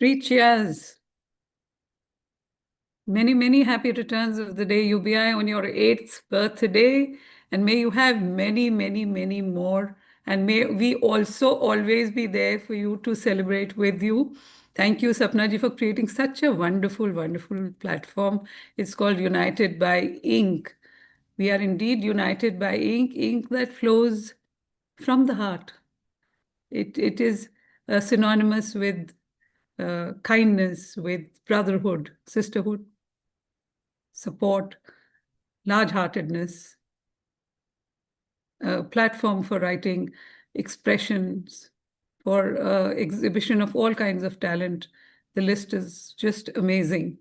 Three cheers. Many, many happy returns of the day, UBI, on your 8th birthday. And may you have many, many, many more. And may we also always be there for you to celebrate with you. Thank you, Sapna ji, for creating such a wonderful, wonderful platform. It's called United by Ink. We are indeed united by ink, ink that flows from the heart. It is synonymous with kindness, with brotherhood, sisterhood, support, large-heartedness, a platform for writing expressions, for exhibition of all kinds of talent. The list is just amazing.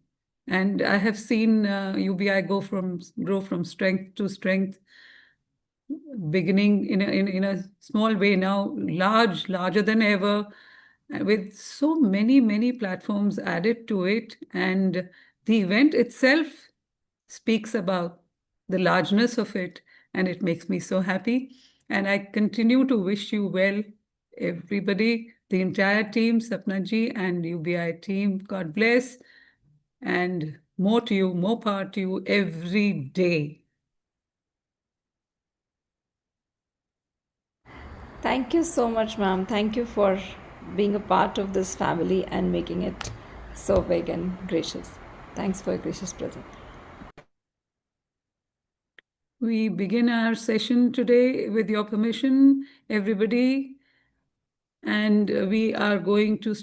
And I have seen UBI grow from strength to strength, beginning in a small way, now larger than ever, with so many platforms added to it. And the event itself speaks about the largeness of it, and it makes me so happy. And I continue to wish you well, everybody, the entire team, Sapna ji and UBI team. God bless, and more to you, more power to you every day. Thank you so much, ma'am. Thank you for being a part of this family and making it so big and gracious. Thanks for your gracious presence. We begin our session today with your permission, everybody, and we are going to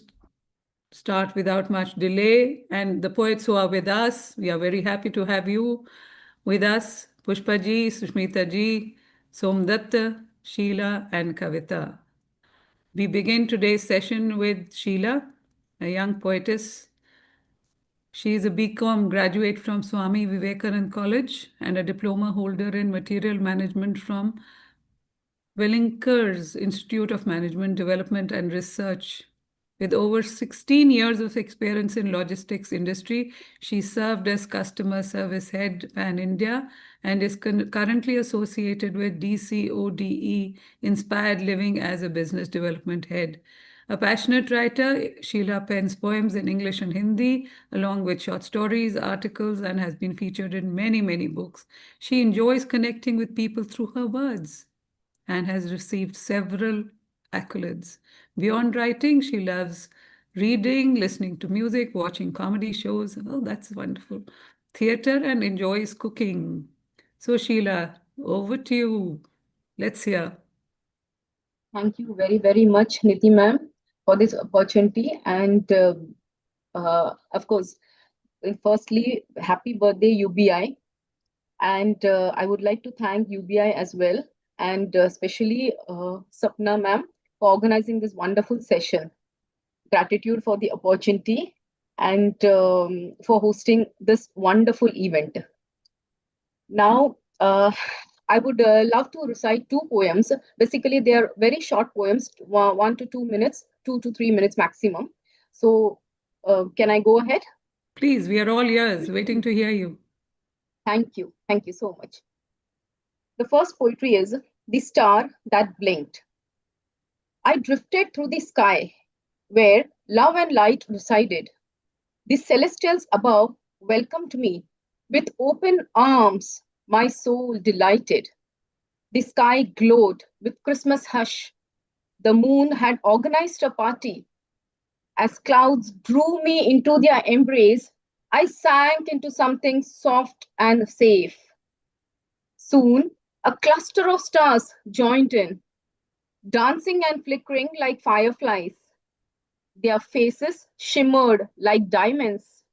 start without much delay. And the poets who are with us, we are very happy to have you with us, Pushpa ji, Sushmita ji, Somdatta, Sheila, and Kavita. We begin today's session with Sheila, a young poetess. She is a BCom graduate from Swami Vivekanand College and a diploma holder in material management from Wellinkers Institute of Management Development and Research. With over 16 years of experience in logistics industry, she served as customer service head Pan India and is currently associated with DCODE Inspired Living as a business development head. A passionate writer, Sheila pens poems in English and Hindi, along with short stories, articles, and has been featured in many books. She enjoys connecting with people through her words and has received several accolades. Beyond writing, she loves reading, listening to music, watching comedy shows. Oh, that's wonderful. Theater, and enjoys cooking. So, Sheila, over to you. Let's hear. Thank you very much, Niti ma'am, for this opportunity. And of course, firstly, happy birthday, UBI. And I would like to thank UBI as well, and especially Sapna ma'am for organizing this wonderful session. Gratitude for the opportunity and for hosting this wonderful event. Now, I would love to recite two poems. Basically, they are very short poems, 1 to 2 minutes, 2 to 3 minutes maximum. So, can I go ahead? Please, we are all ears, waiting to hear you. Thank you. Thank you so much. The first poetry is The Star That Blinked. I drifted through the sky where love and light resided. The celestials above welcomed me with open arms, my soul delighted. The sky glowed with Christmas hush. The moon had organized a party. As clouds drew me into their embrace, I sank into something soft and safe. Soon, a cluster of stars joined in, dancing and flickering like fireflies. Their faces shimmered like diamonds,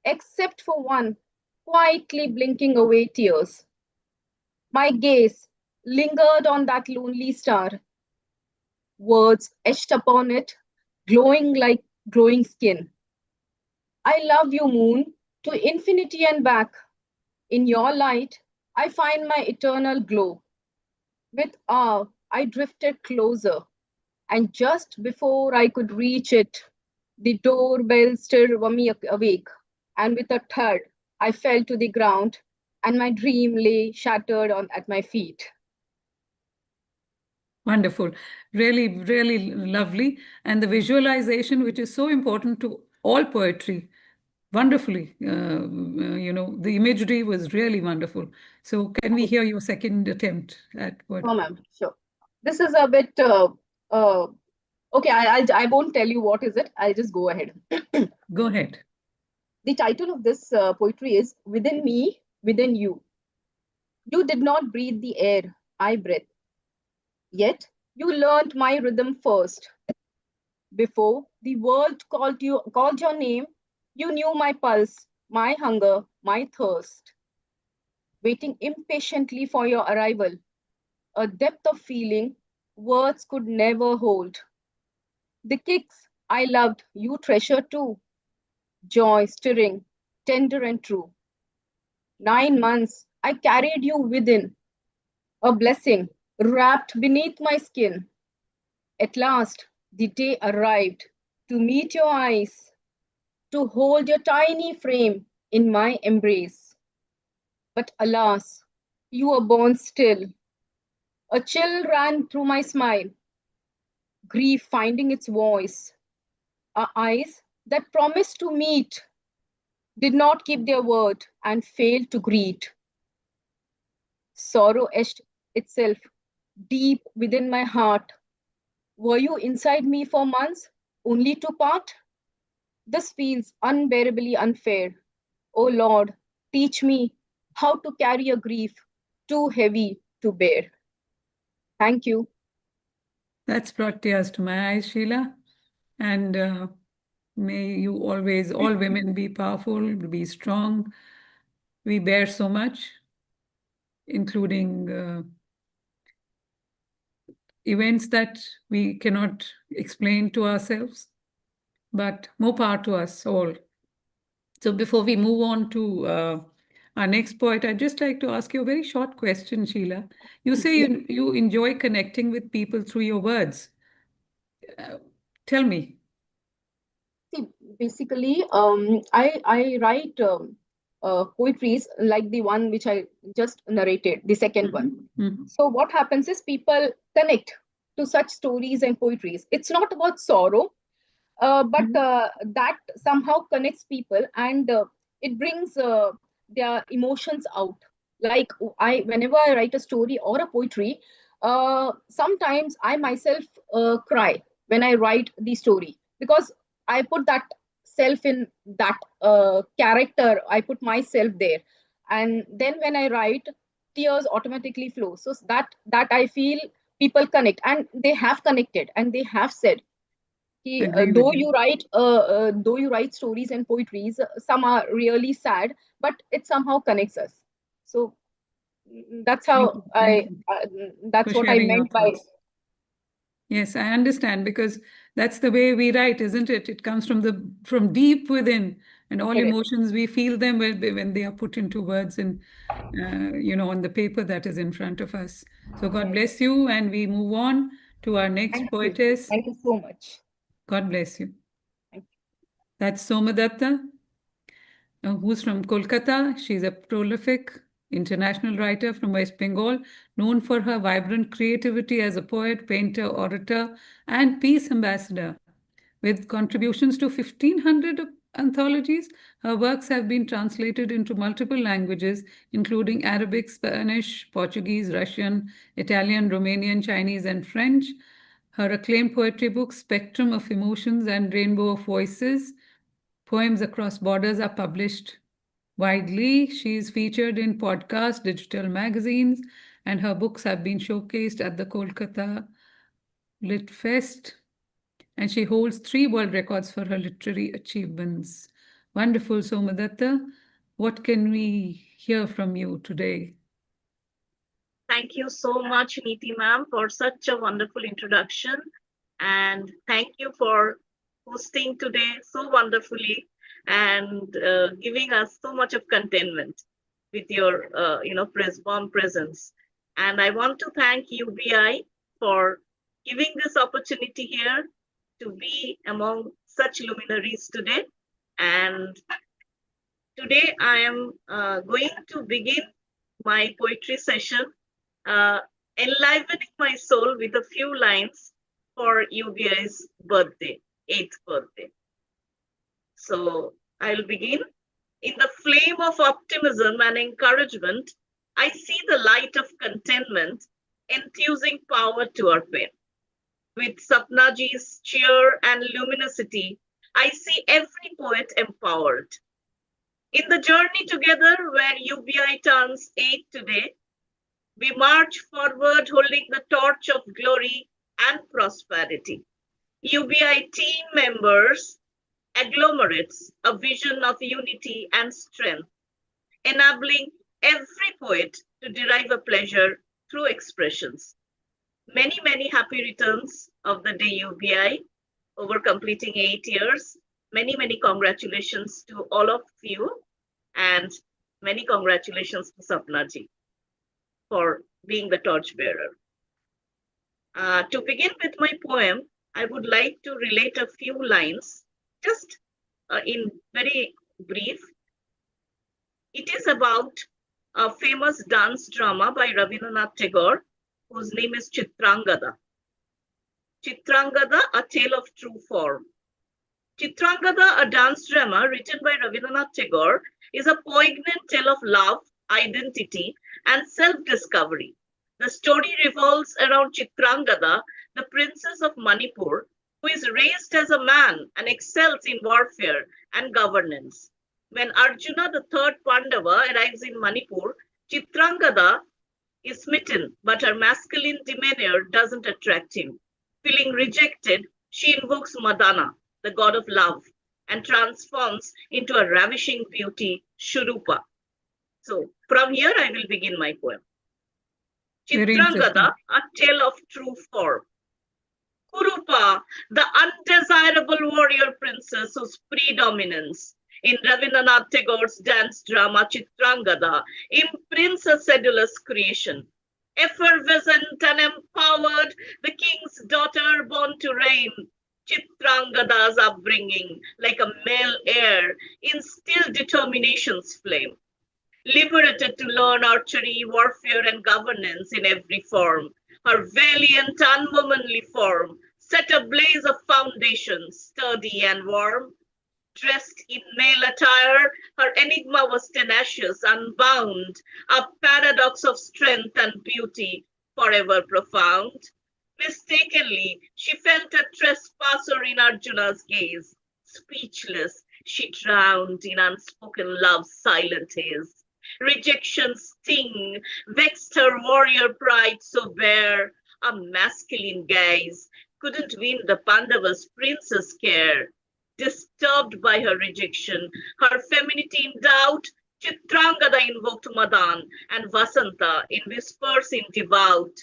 except for one quietly blinking away tears. My gaze lingered on that lonely star. Words etched upon it, glowing like glowing skin. I love you, moon, to infinity and back. In your light, I find my eternal glow. With awe, I drifted closer, and just before I could reach it, the doorbell stirred me awake, and with a thud, I fell to the ground, and my dream lay shattered at my feet. Wonderful. Really lovely. And the visualization, which is so important to all poetry wonderfully. The imagery was really wonderful. So can we hear your second attempt at what? Oh, ma'am, sure. This is a bit okay. I won't tell you what is it. I'll just go ahead. Go ahead. The title of this poetry is Within Me, Within You. You did not breathe the air I breathe, yet you learnt my rhythm first. Before the world called your name, you knew my pulse, my hunger, my thirst. Waiting impatiently for your arrival, a depth of feeling words could never hold. The kicks I loved, you treasure too, joy stirring, tender and true. 9 months I carried you within, a blessing wrapped beneath my skin. At last, the day arrived to meet your eyes, to hold your tiny frame in my embrace. But alas, you were born still. A chill ran through my smile, grief finding its voice. Our eyes that promised to meet did not keep their word and failed to greet. Sorrow etched itself deep within my heart. Were you inside me for months, only to part? This feels unbearably unfair. Oh Lord, teach me how to carry a grief too heavy to bear. Thank you. That's brought tears to my eyes, Sheila. And may you always, all women, be powerful, be strong. We bear so much, including events that we cannot explain to ourselves, but more power to us all. So before we move on to our next poet, I'd just like to ask you a very short question, Sheila. You say you enjoy connecting with people through your words. Tell me. See, basically, I write poetries like the one which I just narrated, the second one. Mhm. So what happens is people connect to such stories and poetries. It's not about sorrow, but that somehow connects people, and it brings their emotions out. Like whenever I write a story or a poetry, sometimes I myself cry when I write the story, because I put that self in that character. I put myself there, and then when I write, tears automatically flow. So that I feel people connect, and they have connected, and they have said, Agree with though you. though you write stories and poetries, some are really sad, but it somehow connects us. So that's Thank you. how Thank you for that's what I sharing your meant by thoughts. Yes, I understand, because that's the way we write, isn't it? It comes from deep within, and all correct. emotions we feel them when they are put into words and on the paper that is in front of us. So God Correct. bless you, and we move on to our next Thank you. poetess. Thank you so much. God bless you. Thank That's Somadatta, who's from Kolkata. She's a prolific international writer from West Bengal, known for her vibrant creativity as a poet, painter, orator, and peace ambassador. With contributions to 1,500 anthologies, her works have been translated into multiple languages, including Arabic, Spanish, Portuguese, Russian, Italian, Romanian, Chinese, and French. Her acclaimed poetry books, Spectrum of Emotions and Rainbow of Voices, Poems Across Borders, are published widely. She is featured in podcasts, digital magazines, and her books have been showcased at the Kolkata Lit Fest, and she holds 3 world records for her literary achievements. Wonderful, Somadatta. What can we hear from you today? Thank you so much, Neeti ma'am, for such a wonderful introduction. And thank you for hosting today so wonderfully and giving us so much of contentment with your, warm presence. And I want to thank UBI for giving this opportunity here to be among such luminaries today. And today I am going to begin my poetry session, enlivening my soul with a few lines for UBI's birthday, 8th birthday. So I'll begin. In the flame of optimism and encouragement, I see the light of contentment enthusing power to our pen. With Sapnaji's cheer and luminosity, I see every poet empowered. In the journey together where UBI turns 8 today, we march forward holding the torch of glory and prosperity. UBI team members agglomerates a vision of unity and strength, enabling every poet to derive a pleasure through expressions. Many, many happy returns of the day UBI over completing 8 years. Many, many congratulations to all of you, and many congratulations to Sapnaji for being the torchbearer. To begin with my poem, I would like to relate a few lines, just in very brief. It is about a famous dance drama by Rabindranath Tagore, whose name is Chitrangada. Chitrangada, A Tale of True Form. Chitrangada, a dance drama written by Rabindranath Tagore, is a poignant tale of love, identity, and self-discovery. The story revolves around Chitrangada, the princess of Manipur, who is raised as a man and excels in warfare and governance. When Arjuna, the third Pandava, arrives in Manipur, Chitrangada is smitten, but her masculine demeanor doesn't attract him. Feeling rejected, she invokes Madana, the god of love, and transforms into a ravishing beauty, Shurupa. So from here, I will begin my poem. Chitrangada, A Tale of True Form. Kurupa, the undesirable warrior princess whose predominance in Rabindranath Tagore's dance drama Chitrangada imprints a sedulous creation. Effervescent and empowered, the king's daughter born to reign, Chitrangada's upbringing, like a male heir, instilled determination's flame. Liberated to learn archery, warfare, and governance in every form, her valiant, unwomanly form set ablaze a foundation, sturdy and warm. Dressed in male attire, her enigma was tenacious, unbound, a paradox of strength and beauty, forever profound. Mistakenly, she felt a trespasser in Arjuna's gaze. Speechless, she drowned in unspoken love's silent haze. Rejection's sting vexed her warrior pride so bare, a masculine gaze couldn't win the Pandava's princess' care. Disturbed by her rejection, her femininity in doubt, Chitrangada invoked Madan and Vasanta in whispers in devout.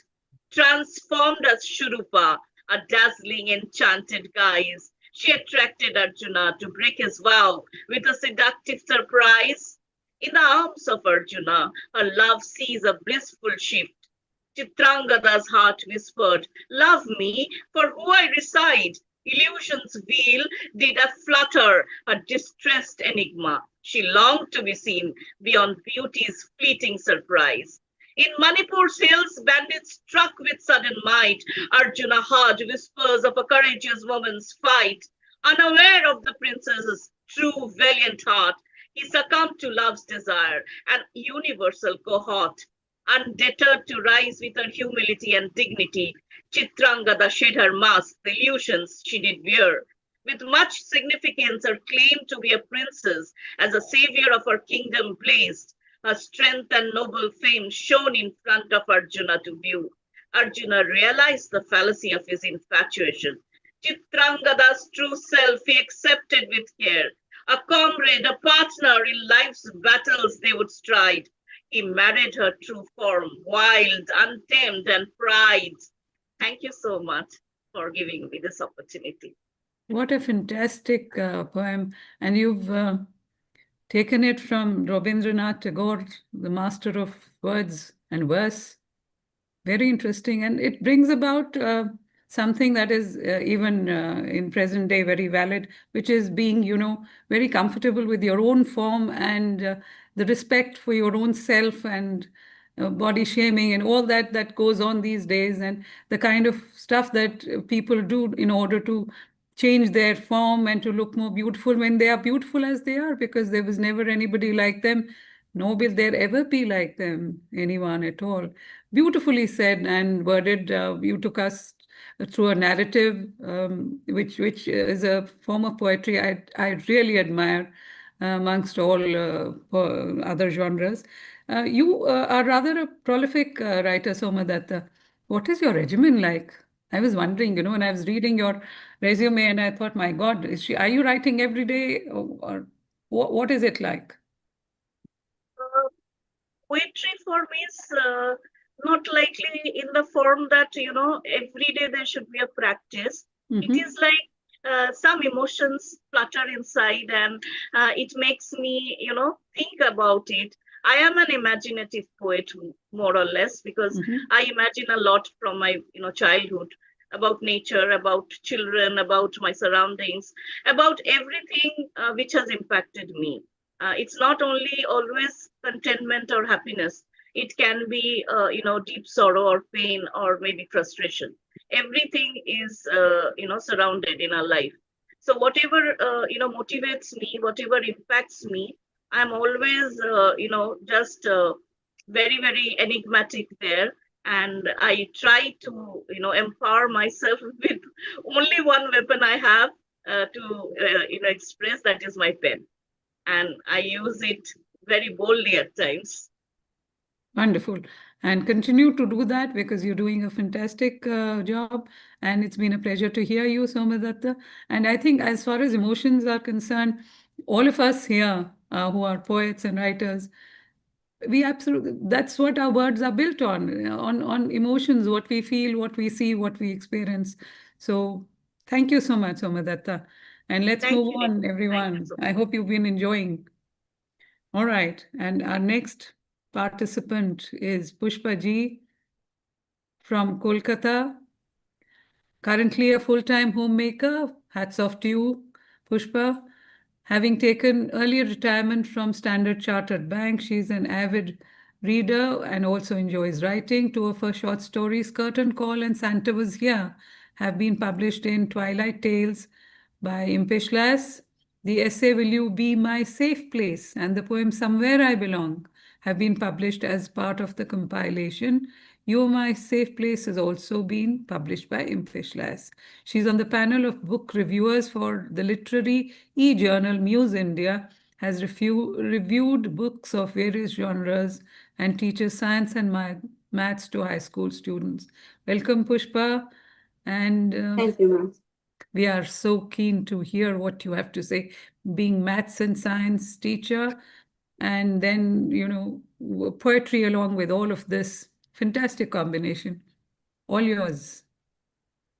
Transformed as Shurupa, a dazzling enchanted guise, she attracted Arjuna to break his vow with a seductive surprise. In the arms of Arjuna, her love sees a blissful shift. Chitrangada's heart whispered, "Love me, for who I reside." Illusion's veil did afflutter a distressed enigma. She longed to be seen beyond beauty's fleeting surprise. In Manipur's hills, bandits struck with sudden might. Arjuna heard whispers of a courageous woman's fight. Unaware of the princess's true valiant heart, he succumbed to love's desire, an universal cohort. Undeterred to rise with her humility and dignity, Chitrangada shed her mask, the illusions she did wear. With much significance, her claim to be a princess as a savior of her kingdom blazed. Her strength and noble fame shone in front of Arjuna to view. Arjuna realized the fallacy of his infatuation. Chitrangada's true self he accepted with care. A comrade, a partner in life's battles they would stride. He married her true form, wild, untamed, and pride. Thank you so much for giving me this opportunity. What a fantastic poem. And you've taken it from Rabindranath Tagore, the master of words and verse. Very interesting. And it brings about something that is even in present day very valid, which is being, very comfortable with your own form and the respect for your own self and body shaming and all that goes on these days, and the kind of stuff that people do in order to change their form and to look more beautiful when they are beautiful as they are, because there was never anybody like them, nor will there ever be like them, anyone at all. Beautifully said and worded. You took us through a narrative, which is a form of poetry I really admire amongst all other genres. You are rather a prolific writer, Somadatta. What is your regimen like? I was wondering, when I was reading your resume and I thought, my God, are you writing every day, or what is it like? Uh, Poetry for me is not likely in the form that, every day there should be a practice. It is like some emotions flutter inside, and it makes me, think about it. I am an imaginative poet, more or less, because I imagine a lot from my, childhood, about nature, about children, about my surroundings, about everything which has impacted me. It's not only always contentment or happiness. It can be, deep sorrow or pain or maybe frustration. Everything is, surrounded in our life. So whatever, motivates me, whatever impacts me, I'm always, just very, very enigmatic there. And I try to, empower myself with only one weapon I have to, express, that is my pen, and I use it very boldly at times. Wonderful. And continue to do that, because you're doing a fantastic job. And it's been a pleasure to hear you, Somadatta. And I think, as far as emotions are concerned, all of us here who are poets and writers, we absolutely, that's what our words are built on emotions, what we feel, what we see, what we experience. So thank you so much, Somadatta. And let's Thank move you, on, Nikki. Thank you everyone. so I much. hope you've been enjoying. All right. And our next participant is Pushpa Ji from Kolkata, currently a full-time homemaker. Hats off to you, Pushpa. Having taken early retirement from Standard Chartered Bank, she's an avid reader and also enjoys writing. Two of her short stories, Curtain Call and Santa Was Here, have been published in Twilight Tales by Impish Lass. The essay Will You Be My Safe Place and the poem Somewhere I Belong have been published as part of the compilation. You My Safe Place has also been published by Impish Lass. She's on the panel of book reviewers for the literary e-journal Muse India, has reviewed books of various genres, and teaches science and maths to high school students. Welcome, Pushpa. And Thank you, ma'am. we are so keen to hear what you have to say, being maths and science teacher, and then, poetry along with all of this. Fantastic combination. All yours.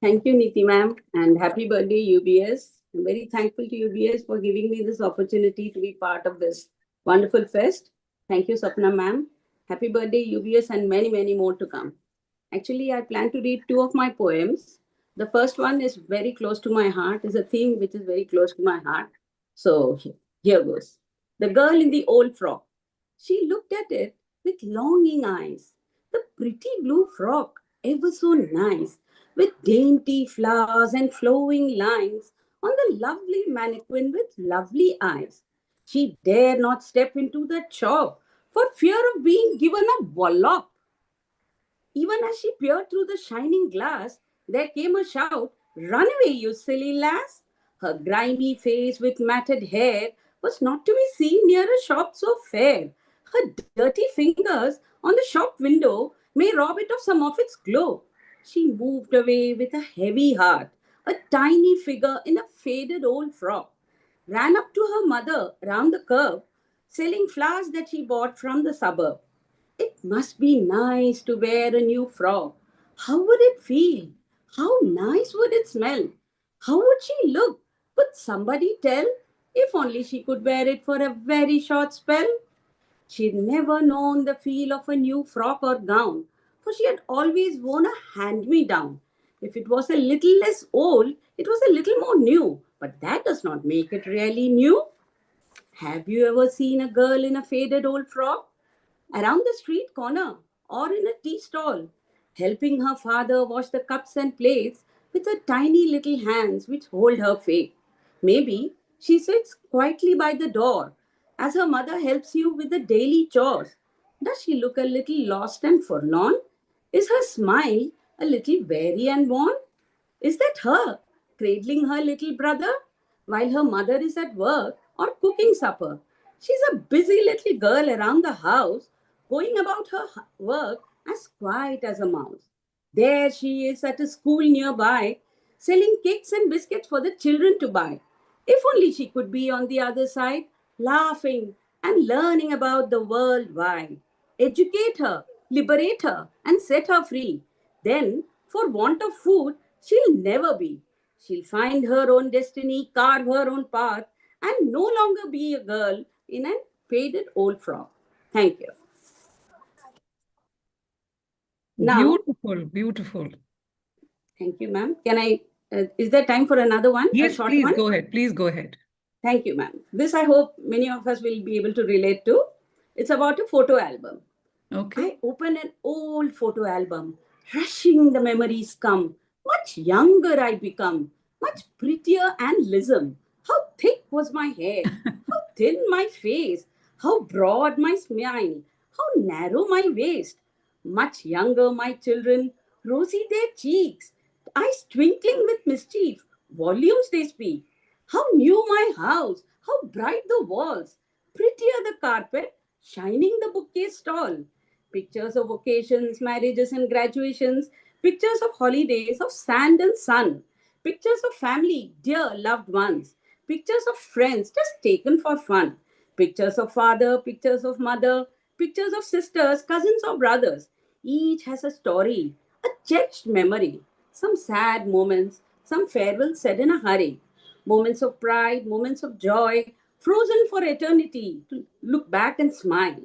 Thank you, Niti ma'am, and happy birthday, UBS. I'm very thankful to UBS for giving me this opportunity to be part of this wonderful fest. Thank you, Sapna ma'am. Happy birthday, UBS, and many, many more to come. Actually, I plan to read two of my poems. The first one is very close to my heart, is a theme which is very close to my heart. So here goes. The girl in the old frock. She looked at it with longing eyes. The pretty blue frock, ever so nice, with dainty flowers and flowing lines, on the lovely mannequin with lovely eyes. She dare not step into the shop for fear of being given a wallop. Even as she peered through the shining glass, there came a shout, "Run away, you silly lass!" Her grimy face with matted hair was not to be seen near a shop so fair. Her dirty fingers on the shop window may rob it of some of its glow. She moved away with a heavy heart, a tiny figure in a faded old frock, ran up to her mother round the curve, selling flowers that she bought from the suburb. It must be nice to wear a new frock. How would it feel? How nice would it smell? How would she look? Could somebody tell? If only she could wear it for a very short spell. She'd never known the feel of a new frock or gown, for she had always worn a hand-me-down. If it was a little less old, it was a little more new, but that does not make it really new. Have you ever seen a girl in a faded old frock? Around the street corner or in a tea stall, helping her father wash the cups and plates with her tiny little hands which hold her fate. Maybe she sits quietly by the door as her mother helps you with the daily chores. Does she look a little lost and forlorn? Is her smile a little weary and worn? Is that her cradling her little brother while her mother is at work or cooking supper? She's a busy little girl around the house, going about her work as quiet as a mouse. There she is at a school nearby, selling cakes and biscuits for the children to buy. If only she could be on the other side, laughing and learning about the world wide. Educate her, liberate her, and set her free. Then, for want of food, she'll never be. She'll find her own destiny, carve her own path, and no longer be a girl in a faded old frock. Thank you. Now, Beautiful, beautiful. thank you, ma'am. Is there time for another one? Yes, a short please one? go ahead. Please go ahead. Thank you, ma'am. This I hope many of us will be able to relate to. It's about a photo album. Okay. I open an old photo album, rushing the memories come. Much younger I become, much prettier and lissom. How thick was my hair, how thin my face, how broad my smile, how narrow my waist. Much younger my children, rosy their cheeks, eyes twinkling with mischief, volumes they speak. How new my house, how bright the walls, prettier the carpet, shining the bookcase stall. Pictures of occasions, marriages and graduations, pictures of holidays, of sand and sun, pictures of family, dear loved ones, pictures of friends just taken for fun, pictures of father, pictures of mother, pictures of sisters, cousins or brothers. Each has a story, a cherished memory, some sad moments, some farewells said in a hurry, moments of pride, moments of joy, frozen for eternity to look back and smile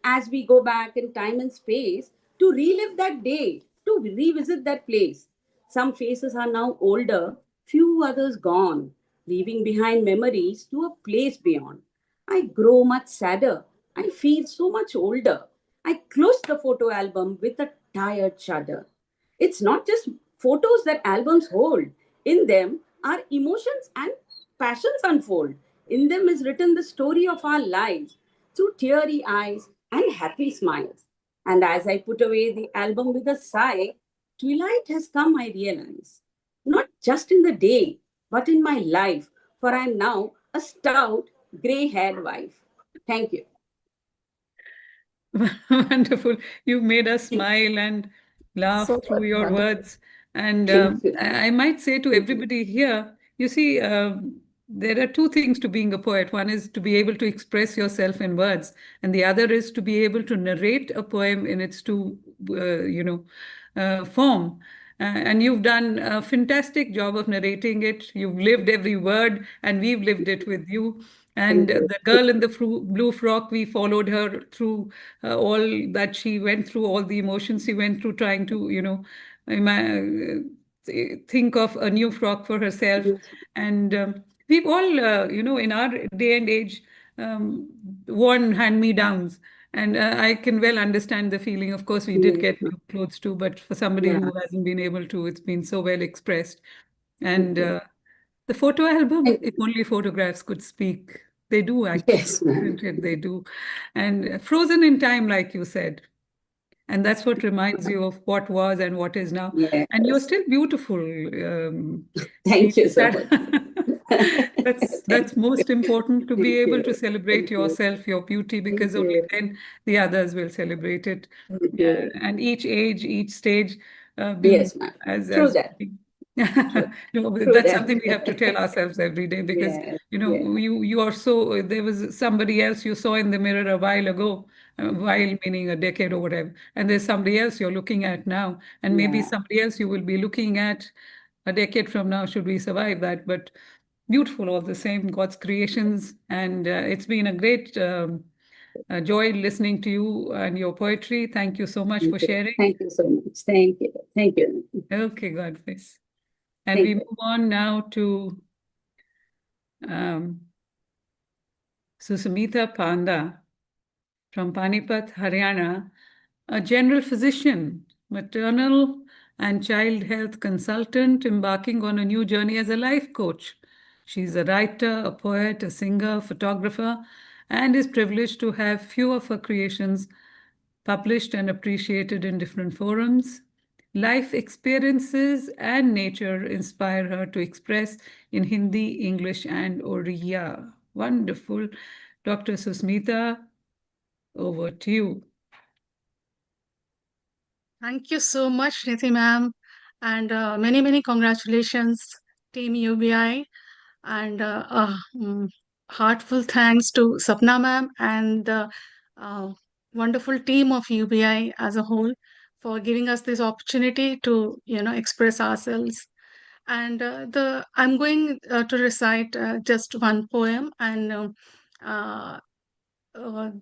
as we go back in time and space to relive that day, to revisit that place. Some faces are now older, few others gone, leaving behind memories to a place beyond. I grow much sadder. I feel so much older. I close the photo album with a tired shudder. It's not just photos that albums hold. In them, our emotions and passions unfold. In them is written the story of our lives through teary eyes and happy smiles. And as I put away the album with a sigh, twilight has come, I realize. Not just in the day, but in my life, for I am now a stout, gray haired wife. Thank you. Wonderful. You made us smile and laugh So through your wonderful. words. And Thank you. I might say to everybody here, you see, there are two things to being a poet. One is to be able to express yourself in words, and the other is to be able to narrate a poem in its true, form. And you've done a fantastic job of narrating it. You've lived every word, and we've lived it with you. And Thank you. the girl in the blue frock, we followed her through all that she went through, all the emotions she went through, trying to, think of a new frock for herself. And we've all, in our day and age, worn hand-me-downs. And I can well understand the feeling. Of course, we did Yes, get ma'am. new clothes too, but for somebody Yeah. who hasn't been able to, it's been so well expressed. And Thank you. the photo album, Thank if you. only photographs could speak. They do actually, Yes, ma'am. isn't it? They do. And frozen in time, like you said. And that's what reminds you of what was and what is now. And you're Yes. still beautiful. Thank you Sweetie. so much. That's most important, to be Thank able to you. celebrate Thank you. yourself, your beauty, Thank because only you. then the others will celebrate it. Thank you. And each age, each stage, being Yes, ma'am. as True that. no, True that's that. something we have to tell ourselves every day, because Yes. Yes. you are so, there was somebody else you saw in the mirror a while ago, while meaning a decade or whatever, and there's somebody else you're looking at now, and maybe Yeah. somebody else you will be looking at a decade from now, should we survive that. But beautiful all the same, God's creations. And it's been a great joy listening to you and your poetry. Thank you so much Thank for you. sharing. Thank you so much. Thank you. Thank you. Okay, God bless. And Thank we you. move on now to Susumita Panda from Panipat, Haryana, a general physician, maternal and child health consultant, embarking on a new journey as a life coach. She's a writer, a poet, a singer, photographer, and is privileged to have few of her creations published and appreciated in different forums. Life experiences and nature inspire her to express in Hindi, English, and Oriya. Wonderful. Dr. Susmita, over to you. Thank you so much, Niti ma'am, and many, many congratulations, Team UBI, and heartfelt thanks to Sapna ma'am and the wonderful team of UBI as a whole for giving us this opportunity to, express ourselves. And I'm going to recite just one poem, and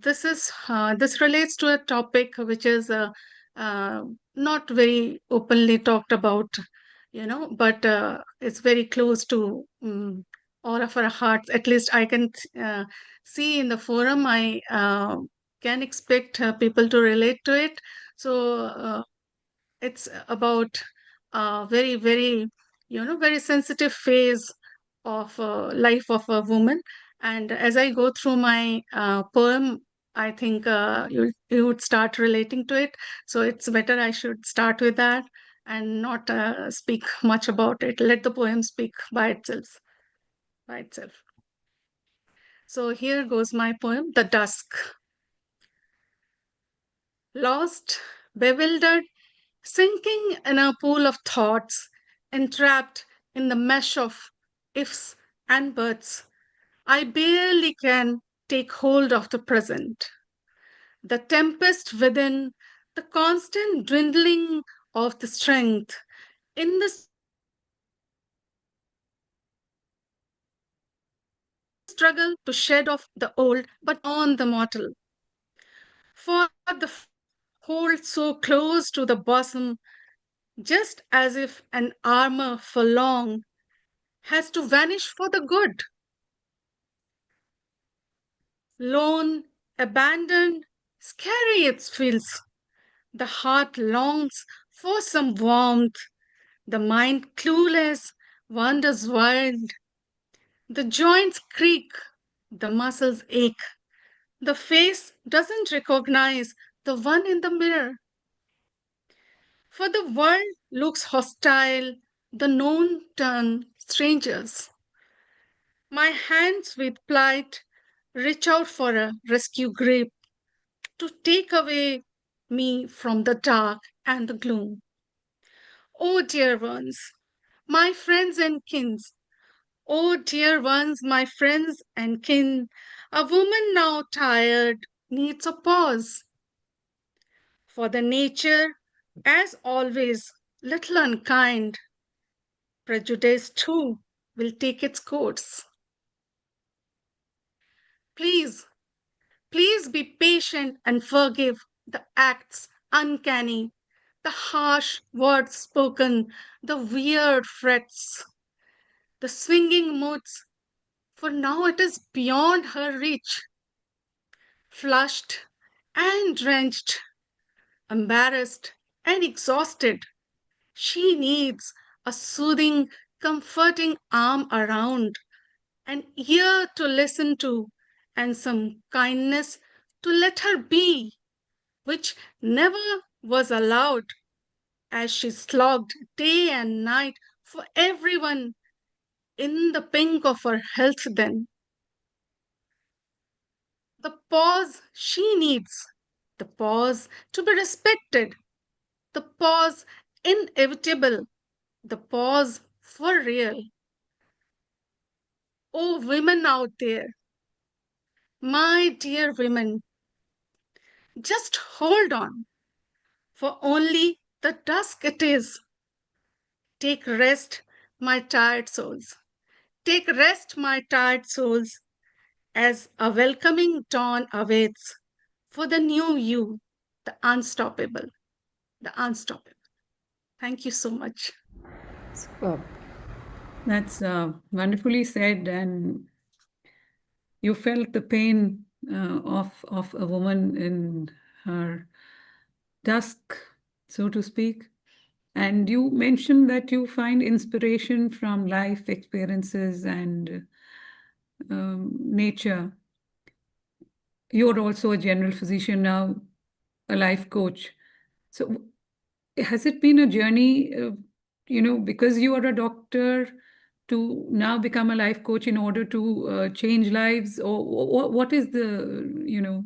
this relates to a topic which is not very openly talked about, but it's very close to all of our hearts. At least I can see in the forum, I can expect people to relate to it. So it's about a very, very, very sensitive phase of life of a woman. And as I go through my poem, I think you would start relating to it. So it's better I should start with that and not speak much about it. Let the poem speak by itself. So here goes my poem, The Dusk. Lost, bewildered, sinking in a pool of thoughts, entrapped in the mesh of ifs and buts, I barely can take hold of the present. The tempest within, the constant dwindling of the strength in the struggle to shed off the old but on the mortal. For the hold so close to the bosom, just as if an armor for long has to vanish for the good. Lone, abandoned, scary it feels. The heart longs for some warmth. The mind clueless wanders wild. The joints creak, the muscles ache. The face doesn't recognize the one in the mirror. For the world looks hostile, the known turn strangers. My hands with plight reach out for a rescue grip to take away me from the dark and the gloom. Oh, dear ones, my friends and kins, oh, dear ones, my friends and kin, a woman now tired needs a pause. For the nature, as always, little unkind, prejudice too will take its course. Please, please be patient and forgive the acts uncanny, the harsh words spoken, the weird frets, the swinging moods, for now it is beyond her reach. Flushed and drenched, embarrassed and exhausted, she needs a soothing, comforting arm around, an ear to listen to, and some kindness to let her be, which never was allowed, as she slogged day and night for everyone in the pink of her health then. The pause she needs, the pause to be respected, the pause inevitable, the pause for real. Oh, women out there, my dear women, just hold on, for only the dusk it is. Take rest, my tired souls. Take rest, my tired souls, as a welcoming dawn awaits for the new you, the unstoppable, the unstoppable. Thank you so much. Superb. That's wonderfully said, and you felt the pain of a woman in her dusk, so to speak. And you mentioned that you find inspiration from life experiences and nature. You're also a general physician now, a life coach. So has it been a journey, because you are a doctor, to now become a life coach in order to change lives? Or what is the,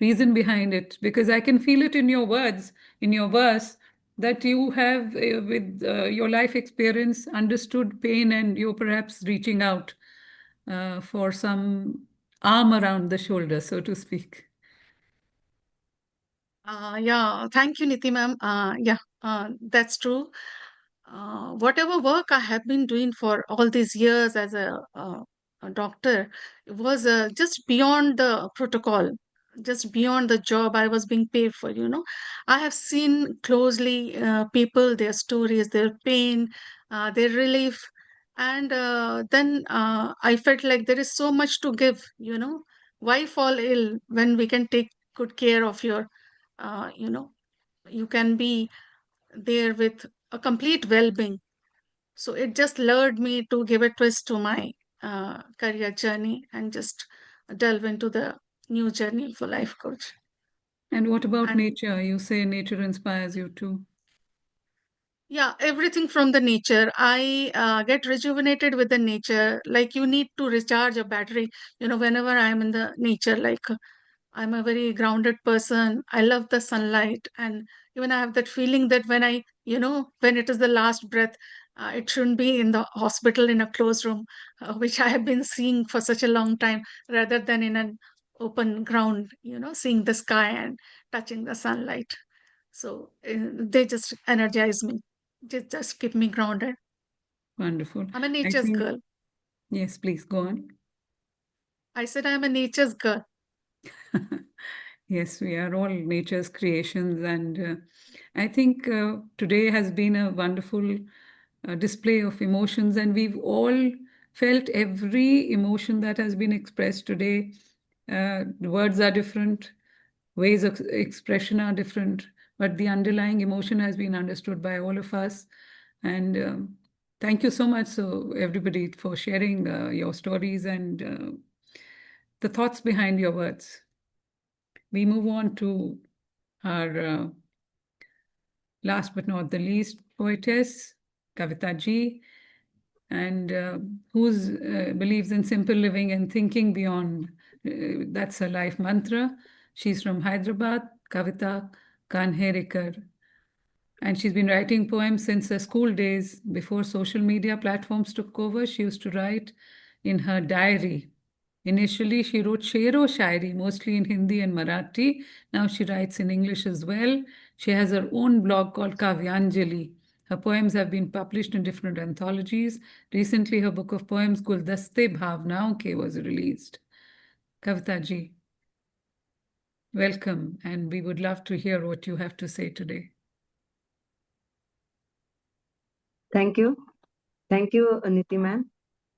reason behind it? Because I can feel it in your words, in your verse, that you have, with your life experience, understood pain, and you're perhaps reaching out for some arm around the shoulder, so to speak. Yeah, thank you, Niti ma'am. Yeah, that's true. Whatever work I have been doing for all these years as a doctor was just beyond the protocol, just beyond the job I was being paid for, you know. I have seen closely people, their stories, their pain, their relief, and then I felt like there is so much to give, you know. Why fall ill when we can take good care of your, you know, you can be there with a complete well-being. So it just lured me to give a twist to my career journey and just delve into the new journey for life coach. And what about And nature? You say nature inspires you too. yeah, everything from the nature. I get rejuvenated with the nature. Like you need to recharge a battery, you know, whenever I'm in the nature, like I'm a very grounded person. I love the sunlight. And even I have that feeling that when I, you know, when it is the last breath, it shouldn't be in the hospital in a closed room, which I have been seeing for such a long time, rather than in an open ground, you know, seeing the sky and touching the sunlight. So they just energize me. They just keep me grounded. Wonderful. I'm a I nature's think, girl. yes, please go on. I said I'm a nature's girl. Yes, we are all nature's creations. And I think today has been a wonderful display of emotions, and we've all felt every emotion that has been expressed today. The words are different, ways of expression are different, but the underlying emotion has been understood by all of us. And thank you so much, so everybody, for sharing your stories and the thoughts behind your words. We move on to our last but not the least poetess, Kavita Ji, and who's believes in simple living and thinking beyond. That's her life mantra. She's from Hyderabad, Kavita Kanherekar. And she's been writing poems since her school days. Before social media platforms took over, she used to write in her diary. Initially, she wrote shero shairi, mostly in Hindi and Marathi. Now she writes in English as well. She has her own blog called Kavyanjali. Her poems have been published in different anthologies. Recently, her book of poems, Guldaste Bhavnaon Ke, was released. Kavita ji, welcome, and we would love to hear what you have to say today. Thank you. Thank you, Niti ma'am.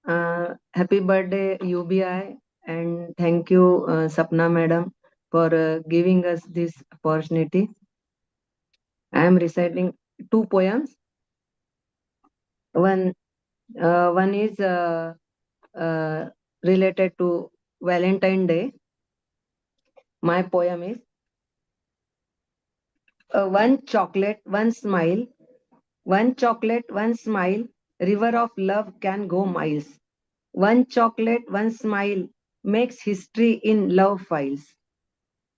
Happy birthday, UBI. And thank you, Sapna madam, for giving us this opportunity. I am reciting two poems. One is related to Valentine Day. My poem is one chocolate, one smile. One chocolate, one smile. River of love can go miles. One chocolate, one smile makes history in love files.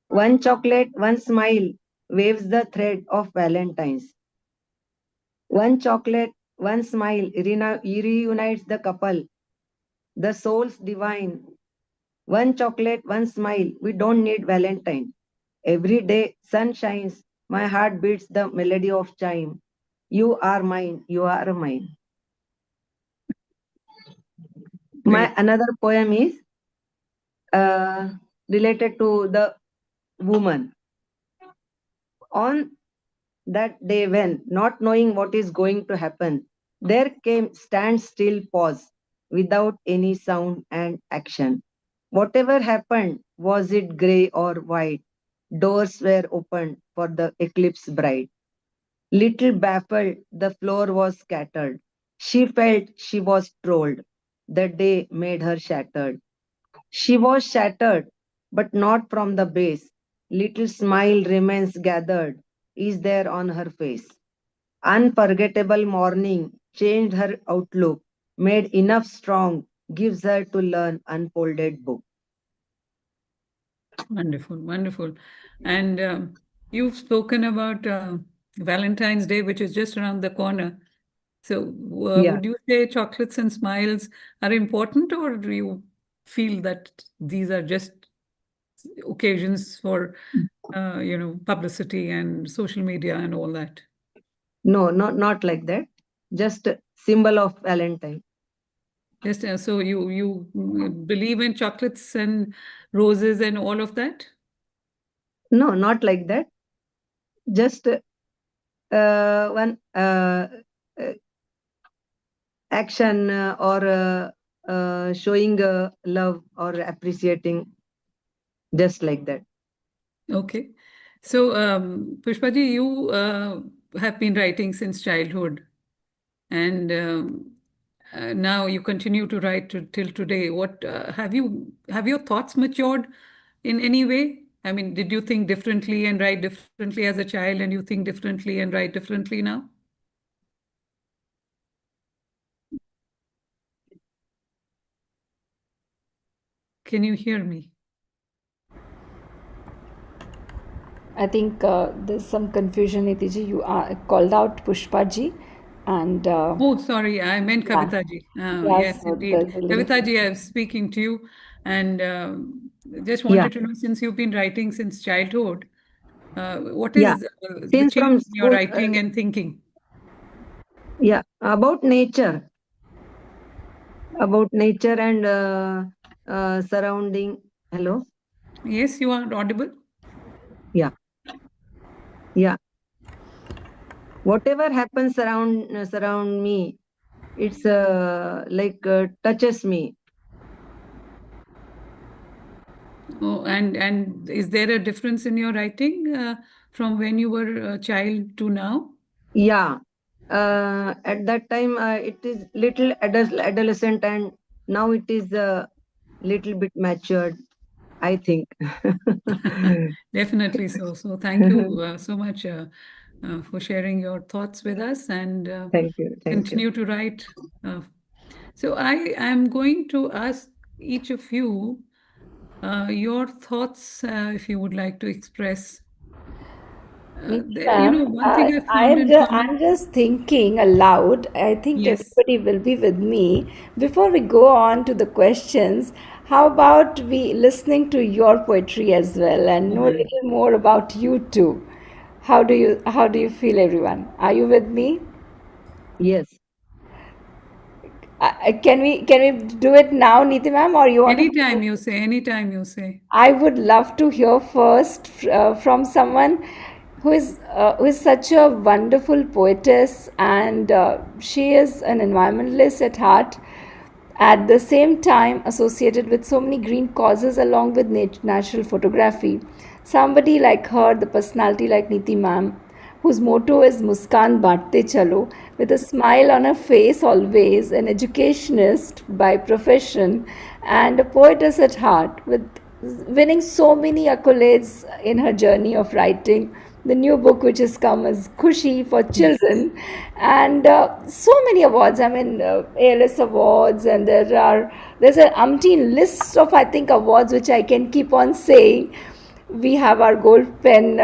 One chocolate, one smile waves the thread of Valentine's. One chocolate, one smile reunites the couple, the souls divine. One chocolate, one smile, we don't need Valentine. Every day sun shines, my heart beats the melody of chime. You are mine, you are mine. My another poem is related to the woman. On that day when, not knowing what is going to happen, there came standstill pause without any sound and action. Whatever happened, was it grey or white? Doors were opened for the eclipse bride. Little baffled, the floor was scattered. She felt she was trolled. The day made her shattered. She was shattered, but not from the base. Little smile remains gathered, is there on her face. Unforgettable morning changed her outlook, made enough strong, gives her to learn unfolded book. Wonderful, wonderful. And you've spoken about Valentine's Day, which is just around the corner. So, Yeah. would you say chocolates and smiles are important, or do you feel that these are just occasions for, publicity and social media and all that? No, not like that. Just a symbol of Valentine. Just so you believe in chocolates and roses and all of that? No, not like that. Just one action or showing love or appreciating, just like that. Okay. So, Pushpaji, you have been writing since childhood, and now you continue to write till today. What have your thoughts matured in any way? I mean, did you think differently and write differently as a child, and you think differently and write differently now? Can you hear me? I think there's some confusion, Nitiji. You are called out Pushpaji, and Oh, sorry, I meant yeah, Kavitaji. yeah, Yes, so indeed. there's a link. Kavitaji, I was speaking to you, and just Yeah. wanted to know, since you've been writing since childhood, what Yeah. is the Since change from in your school, writing and thinking? yeah, about nature and surrounding. Hello. Yes, you are audible. Yeah. Whatever happens surround me, it's like touches me. Oh, and is there a difference in your writing from when you were a child to now? Yeah. At that time, it is little adolescent, and now it is little bit matured, I think. Definitely so. So thank you so much for sharing your thoughts with us, and Thank you. continue to write. So I am going to ask each of you your thoughts, if you would like to express. Ma'am, One thing I found in common. I'm just thinking aloud. I think Yes. everybody will be with me. Before we go on to the questions, how about we listening to your poetry as well and know a All right. little more about you too? How do you feel, everyone? Are you with me? Yes. Can we do it now, Neeti ma'am, or you want to? Anytime you say, anytime you say. I would love to hear first from someone who is such a wonderful poetess, and she is an environmentalist at heart. At the same time, associated with so many green causes along with natural photography. Somebody like her, the personality like Neeti ma'am, whose motto is Muskan Baatte Chalo, with a smile on her face always, an educationist by profession, and a poetess at heart, with winning so many accolades in her journey of writing. The new book, which has come, is Khushi for Children, and so many awards. I mean, ALS awards, and there's an umpteen list of, I think, awards which I can keep on saying. We have our gold pen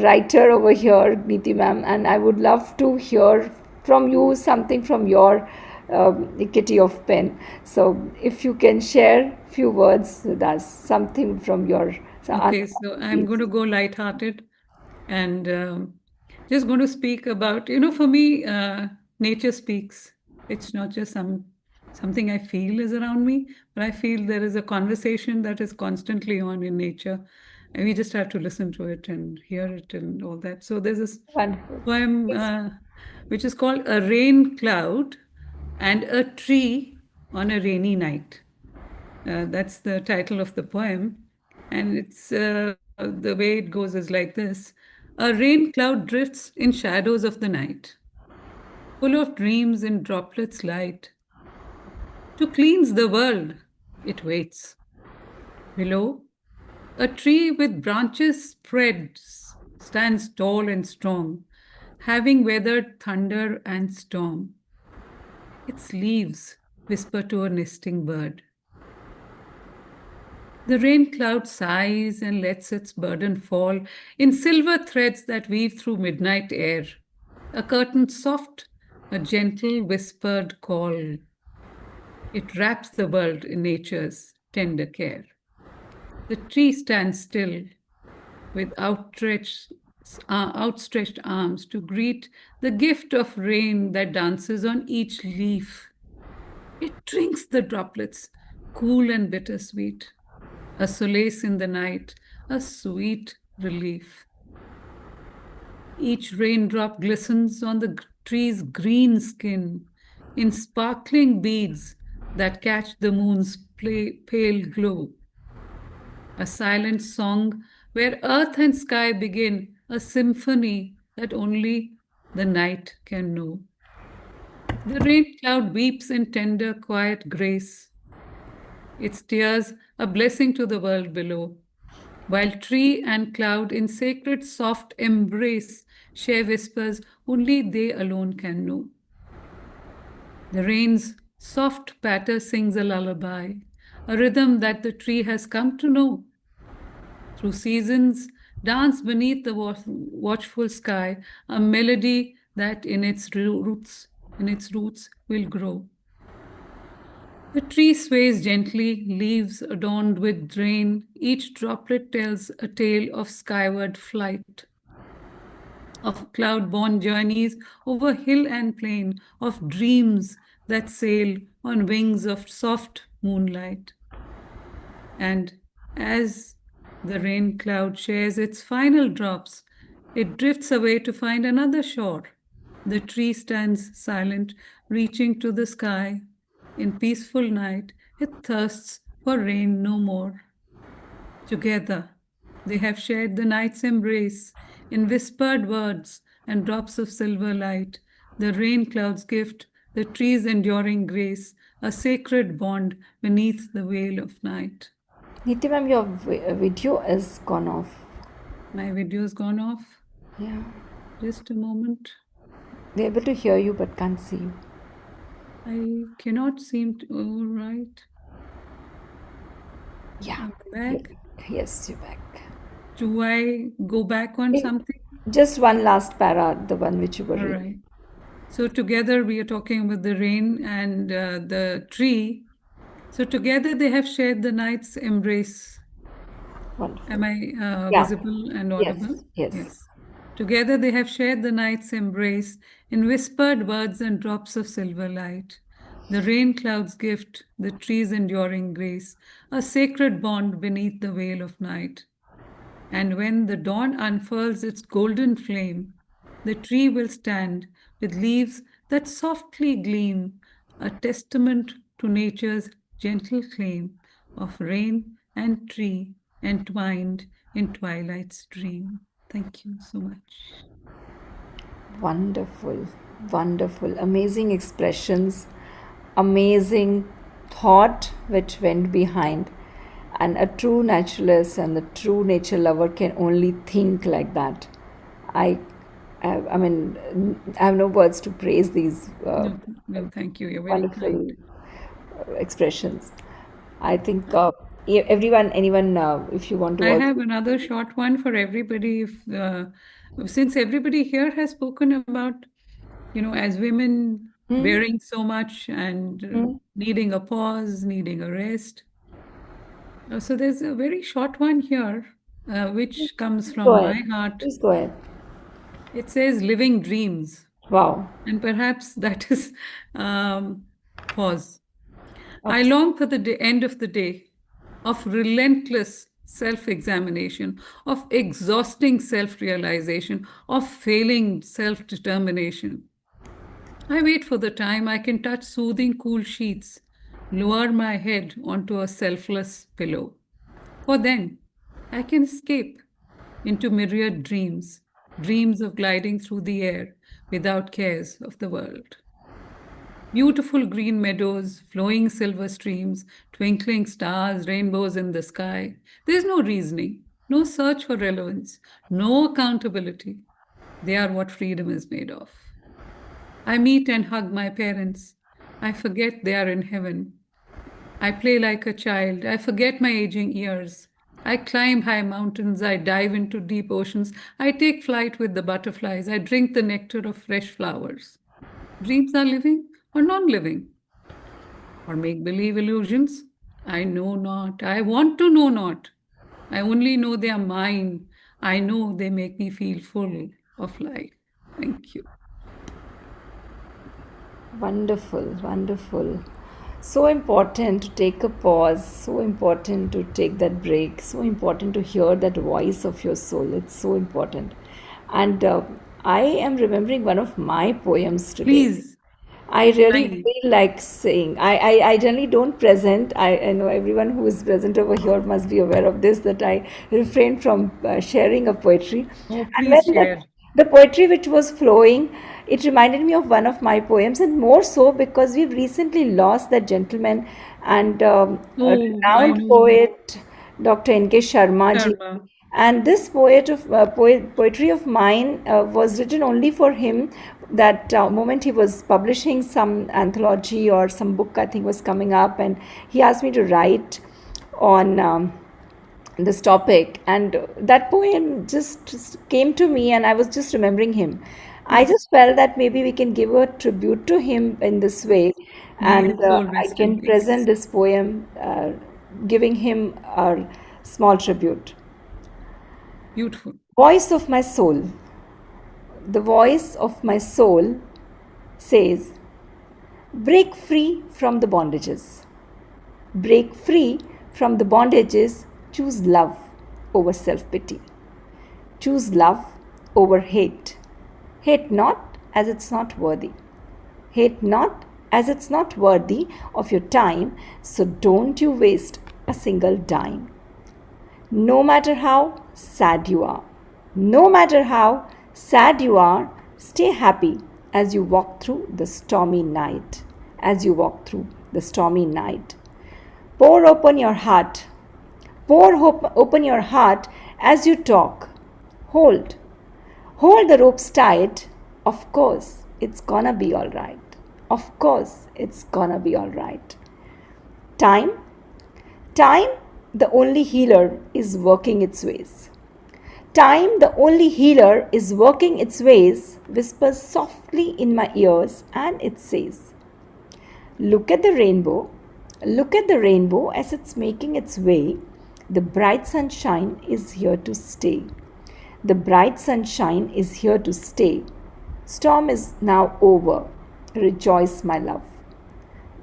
writer over here, Neeti ma'am, and I would love to hear from you something from your kitty of pen. So if you can share few words with us, something from your. Okay, so I'm going to go lighthearted and just going to speak about, for me, nature speaks. It's not just something I feel is around me, but I feel there is a conversation that is constantly on in nature, and we just have to listen to it and hear it and all that. So there's this Wonderful. poem which is called A Rain Cloud and a Tree on a Rainy Night. That's the title of the poem. And it's the way it goes is like this. A rain cloud drifts in shadows of the night, full of dreams in droplets light. To cleanse the world, it waits. Below, a tree with branches spread stands tall and strong, having weathered thunder and storm. Its leaves whisper to a nesting bird. The rain cloud sighs and lets its burden fall in silver threads that weave through midnight air. A curtain soft, a gentle whispered call. It wraps the world in nature's tender care. The tree stands still with outstretched arms to greet the gift of rain that dances on each leaf. It drinks the droplets, cool and bittersweet, a solace in the night, a sweet relief. Each raindrop glistens on the tree's green skin in sparkling beads that catch the moon's pale glow. A silent song where earth and sky begin, a symphony that only the night can know. The rain cloud weeps in tender, quiet grace, its tears a blessing to the world below, while tree and cloud in sacred soft embrace share whispers only they alone can know. The rain's soft patter sings a lullaby, a rhythm that the tree has come to know. Through seasons, dance beneath the watchful sky, a melody that in its roots will grow. The tree sways gently, leaves adorned with rain. Each droplet tells a tale of skyward flight, of cloud-borne journeys over hill and plain, of dreams that sail on wings of soft moonlight. And as the rain cloud shares its final drops, it drifts away to find another shore. The tree stands silent, reaching to the sky. In peaceful night, it thirsts for rain no more. Together, they have shared the night's embrace in whispered words and drops of silver light, the rain cloud's gift, the tree's enduring grace, a sacred bond beneath the veil of night. Neeti ma'am, your video is gone off. My video's gone off. Yeah. Just a moment. We're able to hear you but can't see you. I cannot seem to. All right. Yeah. I'm back. Yes, you're back. Do I go back on something? Just one last para, the one which you were All reading. right. So together we are talking about the rain and the tree. So together they have shared the night's embrace. Wonderful. Am I visible and audible? Yes. Together they have shared the night's embrace in whispered words and drops of silver light. The rain cloud's gift, the tree's enduring grace, a sacred bond beneath the veil of night. And when the dawn unfurls its golden flame, the tree will stand with leaves that softly gleam, a testament to nature's gentle claim of rain and tree entwined in twilight's dream. Thank you so much. Wonderful, wonderful, amazing expressions, amazing thought which went behind. And a true naturalist and the true nature lover can only think like that. I mean, I have no words to praise these No, thank you. You're very wonderful kind. expressions. I think anyone, if you want to I also. have another short one for everybody. Since everybody here has spoken about, as women bearing so much and needing a pause, needing a rest. So there's a very short one here, which comes from Go my ahead. heart. Please go ahead. It says living dreams. Wow. And perhaps that is pause. I long for the end of the day of relentless self-examination, of exhausting self-realization, of failing self-determination. I wait for the time I can touch soothing cool sheets, lower my head onto a selfless pillow. For then, I can escape into myriad dreams, dreams of gliding through the air without cares of the world. Beautiful green meadows, flowing silver streams, twinkling stars, rainbows in the sky. There's no reasoning, no search for relevance, no accountability. They are what freedom is made of. I meet and hug my parents. I forget they are in heaven. I play like a child. I forget my aging years. I climb high mountains. I dive into deep oceans. I take flight with the butterflies. I drink the nectar of fresh flowers. Dreams are living or non-living, or make-believe illusions? I know not. I want to know not. I only know they are mine. I know they make me feel full of life. Thank you. Wonderful, wonderful. So important to take a pause, so important to take that break, so important to hear that voice of your soul. It's so important. And I am remembering one of my poems today. Please, I really kindly. feel like saying, I generally don't present. I know everyone who is present over here must be aware of this, that I refrain from sharing a poetry. Oh, And please when share. the poetry which was flowing, it reminded me of one of my poems, and more so because we've recently lost that gentleman and a Oh, I renowned know. poet, Dr. N.K. Sharma ji. Sharma. And this poetry of mine was written only for him. That moment he was publishing some anthology or some book, I think, was coming up, and he asked me to write on this topic, and that poem just came to me, and I was just remembering him. I just felt that maybe we can give a tribute to him in this way, May and his soul I rest in can peace. present this poem, giving him a small tribute. Beautiful. Voice of my soul. The voice of my soul says, break free from the bondages. Break free from the bondages. Choose love over self-pity. Choose love over hate. Hate not as it's not worthy. Hate not as it's not worthy of your time, so don't you waste a single dime. No matter how sad you are, no matter how sad you are, stay happy as you walk through the stormy night. As you walk through the stormy night. Pour open your heart. Pour open your heart as you talk. Hold. Hold the ropes tight. Of course, it's gonna be alright. Of course, it's gonna be alright. Time? Time, the only healer, is working its ways. Time, the only healer, is working its ways, whispers softly in my ears, and it says, look at the rainbow as it's making its way. The bright sunshine is here to stay. The bright sunshine is here to stay. Storm is now over. Rejoice, my love.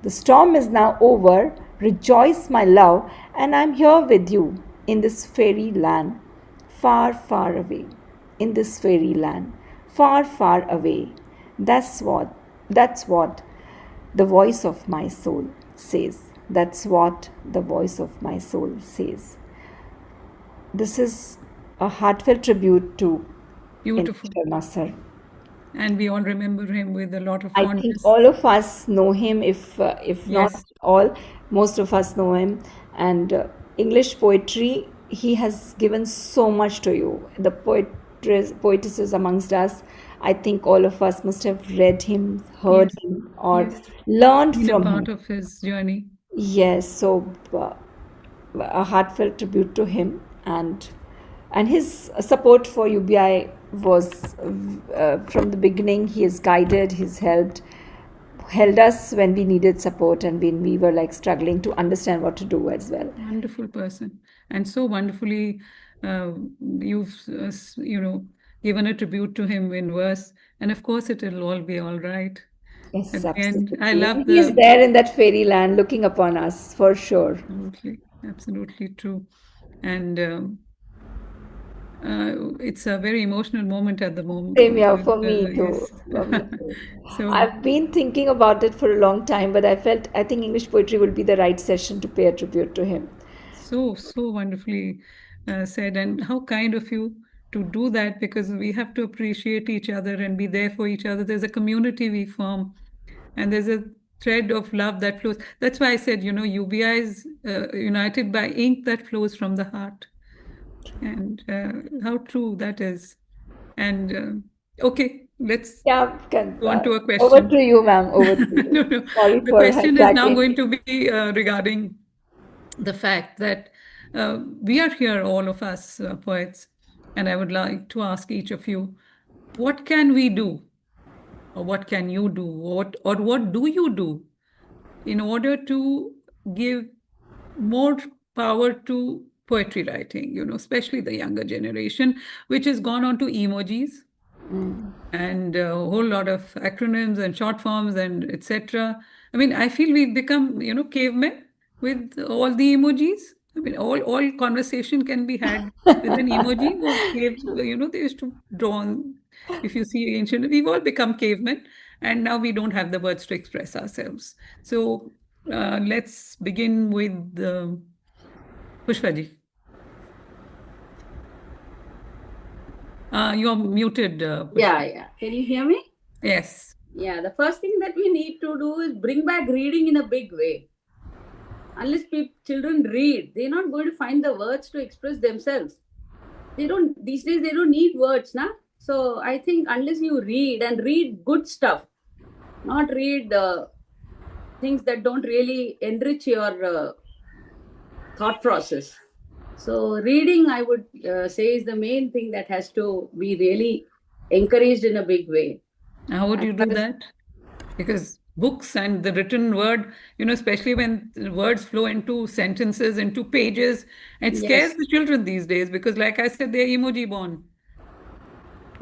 The storm is now over. Rejoice, my love, and I'm here with you in this fairy land. Far, far away, in this fairy land, far, far away. That's what the voice of my soul says. That's what the voice of my soul says. This is a heartfelt tribute to Beautiful. Sharma sir. And we all remember him with a lot of I think fondness. all of us know him, if not Yes. all, most of us know him. And English poetry, he has given so much to you. The poetesses amongst us, I think all of us must have read him, heard Yes. him, or Yes. learned Been a from him. part of his journey. Yes, so a heartfelt tribute to him, and his support for UBI was from the beginning. He has guided, he's held us when we needed support and when we were like struggling to understand what to do as well. Wonderful person, and so wonderfully you've given a tribute to him in verse, and of course it'll all be all right. Yes, At the end, absolutely. I love And he is the there in that fairyland looking upon us for sure. absolutely true, and it's a very emotional moment at the moment. Same here for me too. Yes. So I've been thinking about it for a long time, but I think English poetry would be the right session to pay a tribute to him. so wonderfully said, and how kind of you to do that, because we have to appreciate each other and be there for each other. There's a community we form, and there's a thread of love that flows. That's why I said, UBI is united by ink that flows from the heart. And how true that is. And okay, let's Yeah, go on to a over question. to you, ma'am. Over to you. No. Sorry The for question is now hijacking. going to be regarding the fact that we are here, all of us poets, and I would like to ask each of you, what can we do, or what can you do, or what do you do in order to give more power to poetry writing, especially the younger generation, which has gone on to emojis and a whole lot of acronyms and short forms and etc. I mean, I feel we've become, cavemen with all the emojis. I mean, all conversation can be had with an emoji. Or they used to draw on. If you see ancient, we've all become cavemen, and now we don't have the words to express ourselves. So let's begin with Pushpaji. You're muted, Pushpa. Yeah. Can you hear me? Yes. Yeah, the first thing that we need to do is bring back reading in a big way. Unless children read, they're not going to find the words to express themselves. These days, they don't need words, na? So I think unless you read and read good stuff, not read things that don't really enrich your thought process. So reading, I would say, is the main thing that has to be really encouraged in a big way. How would you do that? Because books and the written word, especially when the words flow into sentences, into pages, it scares the children these days because, like I said, they're emoji born.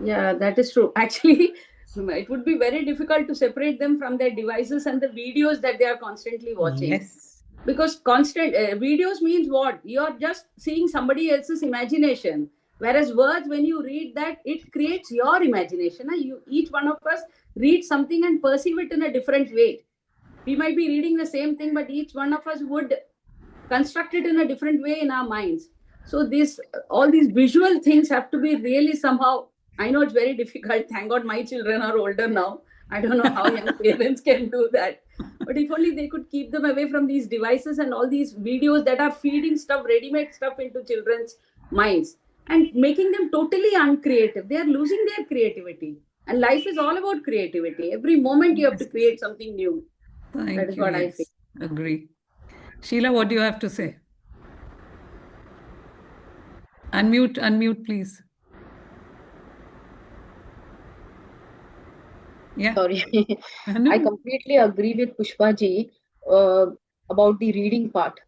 Yeah, that is true. Actually, it would be very difficult to separate them from their devices and the videos that they are constantly watching. Yes. Because constant videos means what? You're just seeing somebody else's imagination. Whereas words, when you read that, it creates your imagination. Each one of us read something and perceive it in a different way. We might be reading the same thing, but each one of us would construct it in a different way in our minds. So all these visual things have to be really somehow. I know it's very difficult. Thank God my children are older now. I don't know how young parents can do that. But if only they could keep them away from these devices and all these videos that are feeding stuff, ready-made stuff into children's minds and making them totally uncreative. They are losing their creativity. And life is all about creativity. Every moment you have to create something new. That is what I think. Agree. Sheila, what do you have to say? Unmute, please. Yeah. Sorry. I completely agree with Pushpa ji about the reading part.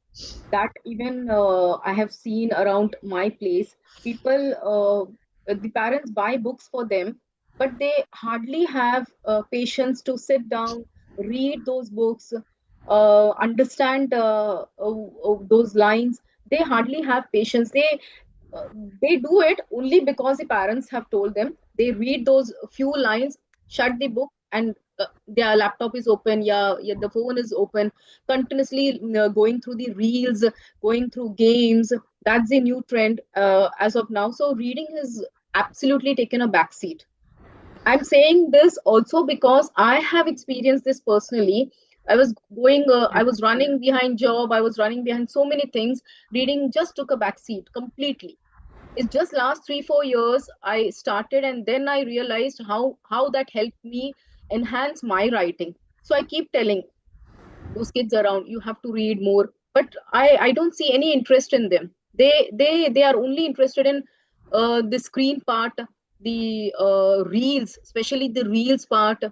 That even I have seen around my place, people, the parents buy books for them, but they hardly have patience to sit down, read those books, understand those lines. They hardly have patience. They do it only because the parents have told them. They read those few lines, shut the book, and their laptop is open. Yeah, the phone is open, continuously going through the reels, going through games. That's the new trend as of now. So reading has absolutely taken a backseat. I'm saying this also because I have experienced this personally. I was running behind job. I was running behind so many things. Reading just took a backseat completely. It's just last 3-4 years I started, and then I realized how that helped me enhance my writing. So I keep telling those kids around, you have to read more, but I don't see any interest in them. They are only interested in the screen part, the reels, especially the reels part.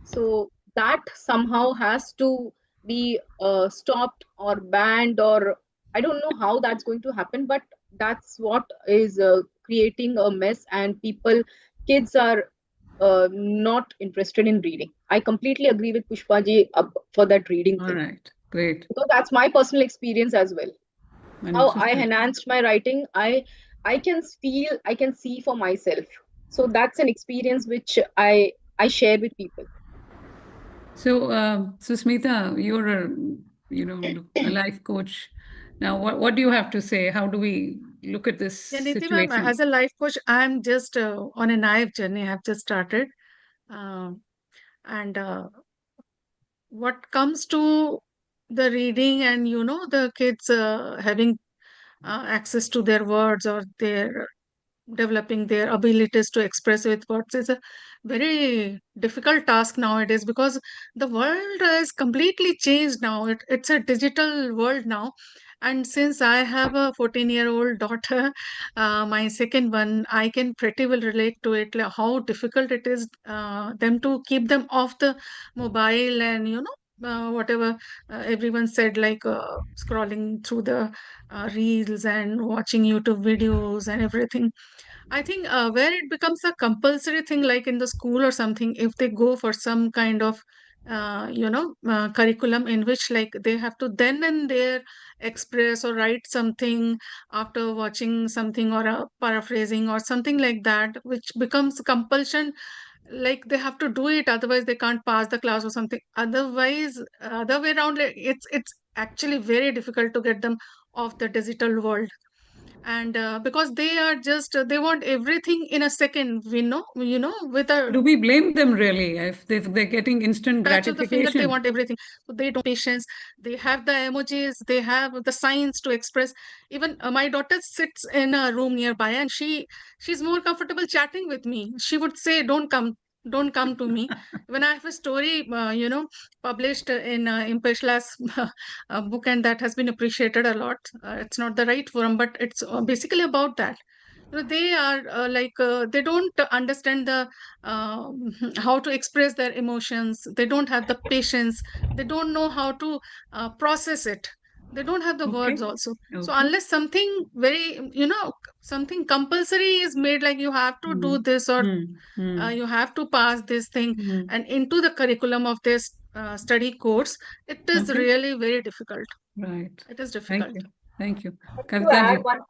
So that somehow has to be stopped or banned, or I don't know how that's going to happen, but that's what is creating a mess, and kids are not interested in reading. I completely agree with Pushpa ji for that reading thing. All right, great. Because that's my personal experience as well. How I enhanced my writing, I can feel, I can see for myself. So that's an experience which I share with people. So, Susmita, you're a life coach. Now, what do you have to say? How do we look at this Yeah, Neeti ma'am, situation? as a life coach, I'm just on a naive journey. I've just started. And what comes to the reading and, the kids having access to their words or their developing their abilities to express with words is a very difficult task nowadays because the world has completely changed now. It's a digital world now. And since I have a 14-year-old daughter, my second one, I can pretty well relate to it, like how difficult it is them to keep them off the mobile and, whatever everyone said, like scrolling through the reels and watching YouTube videos and everything. I think where it becomes a compulsory thing, like in the school or something, if they go for some kind of, curriculum in which like they have to then and there express or write something after watching something or paraphrasing or something like that, which becomes compulsion. Like they have to do it, otherwise they can't pass the class or something. Otherwise, other way around, like, it's actually very difficult to get them off the digital world. And because they are just they want everything in a second, with a Do we blame them really if they're getting instant touch of the finger, they gratification? want everything. So they don't patience, they have the emojis, they have the signs to express. Even my daughter sits in a room nearby and she's more comfortable chatting with me. She would say, don't come to me when I have a story published in Impeshla's book, and that has been appreciated a lot. It's not the right forum, but it's basically about that. They are they don't understand the how to express their emotions. They don't have the patience. They don't know how to process it. They don't have the words Okay. also. So Okay. unless something very, something compulsory is made, like you have to do this or you have to pass this thing and into the curriculum of this study course, it is Okay. really very difficult. Right. It is Thank difficult. you. Thank you. To Kavita add ji. one,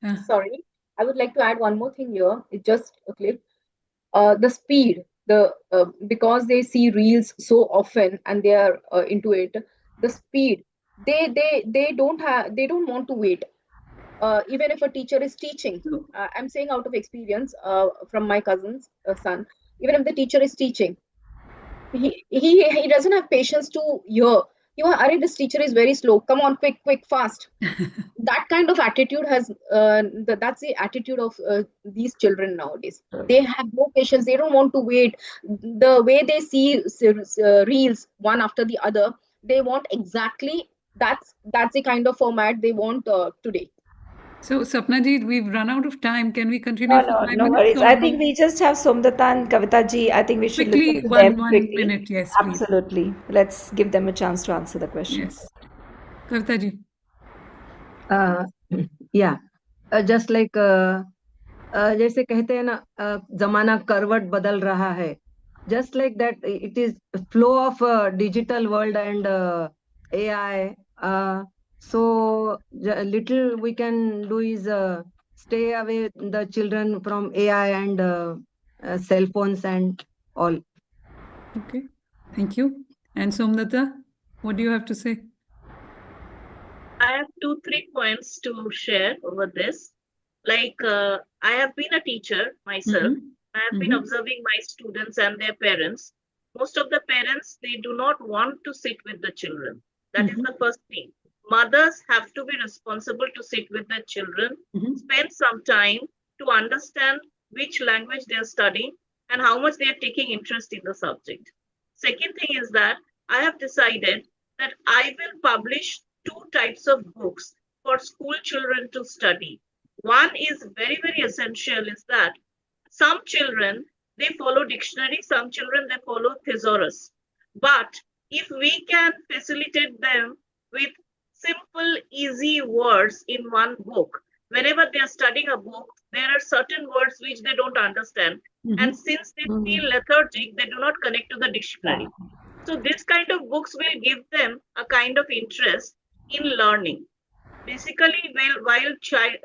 Yeah. sorry, I would like to add one more thing here. It's just a clip. The speed, because they see reels so often and they are into it. The speed, they don't want to wait. Even if a teacher is teaching, So, I'm saying out of experience from my cousin's son. Even if the teacher is teaching, he doesn't have patience to hear. Are this teacher is very slow. Come on, quick, fast. That kind of attitude that's the attitude of these children nowadays. They have no patience. They don't want to wait. The way they see reels one after the other, they want exactly that's the kind of format they want today. so Sapna ji, we've run out of time. Can we No, continue for no, 5 no minutes worries. or I think we just have Somdata and Kavita ji. I think we should quickly listen to them one quickly. minute? Yes, please. Absolutely. Let's give them a chance to answer the questions. Yes. Kavita ji. Yeah, just like जैसे कहते हैं ना, जमाना करवट बदल रहा है. Just like that, it is flow of digital world and AI. So little we can do is stay away the children from AI and cell phones and all. Okay. Thank you. And Somnata, what do you have to say? I have 2-3 points to share over this. Like, I have been a teacher myself. I have been observing my students and their parents. Most of the parents, they do not want to sit with the children. That is the first thing. Mothers have to be responsible to sit with their children, spend some time to understand which language they are studying and how much they are taking interest in the subject. Second thing is that I have decided that I will publish 2 types of books for school children to study. One is very, very essential, is that some children, they follow dictionary, some children, they follow thesaurus. But if we can facilitate them with simple, easy words in one book, whenever they are studying a book, there are certain words which they don't understand. And since they feel lethargic, they do not connect to the dictionary. So this kind of books will give them a kind of interest in learning. Basically, while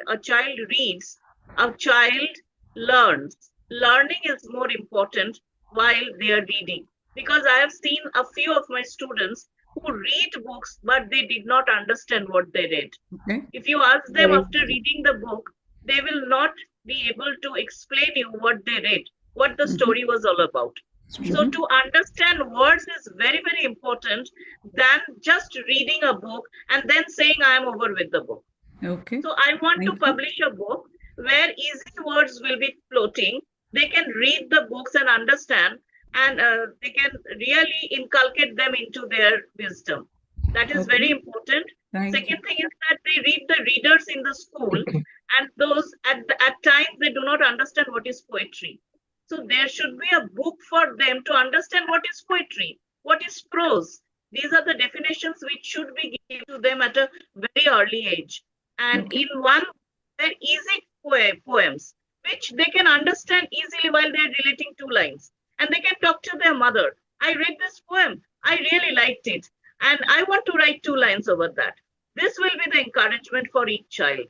a child reads, a child learns. Learning is more important while they are reading. Because I have seen a few of my students, who read books, but they did not understand what they read. Okay. If you ask them Very after reading the book, they will not be able to explain you what they read, what the story was all about. So to understand words is very, very important than just reading a book and then saying I am over with the book. Okay. So I want to Thank you. publish a book where easy words will be floating. They can read the books and understand, and they can really inculcate them into their wisdom. That is very Okay. important. Thank Second you. thing is that they read the readers in the school, and those at times they do not understand what is poetry. So there should be a book for them to understand what is poetry, what is prose. These are the definitions which should be given to them at a very early age. And Okay. in one, very easy poems, which they can understand easily while they're relating two lines. And they can talk to their mother. I read this poem. I really liked it. And I want to write two lines over that. This will be the encouragement for each child.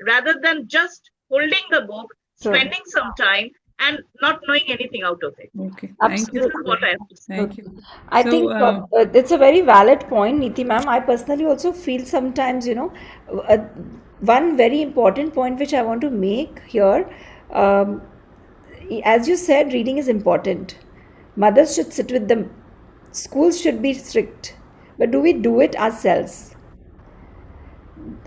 Rather than just holding the book, True. spending some time, and not knowing anything out of it. Okay. Thank This you. is what I have to say. Thank you. I So, think it's a very valid point, Neeti ma'am. I personally also feel sometimes, uh, one very important point which I want to make here. As you said, reading is important. Mothers should sit with them. Schools should be strict. But do we do it ourselves?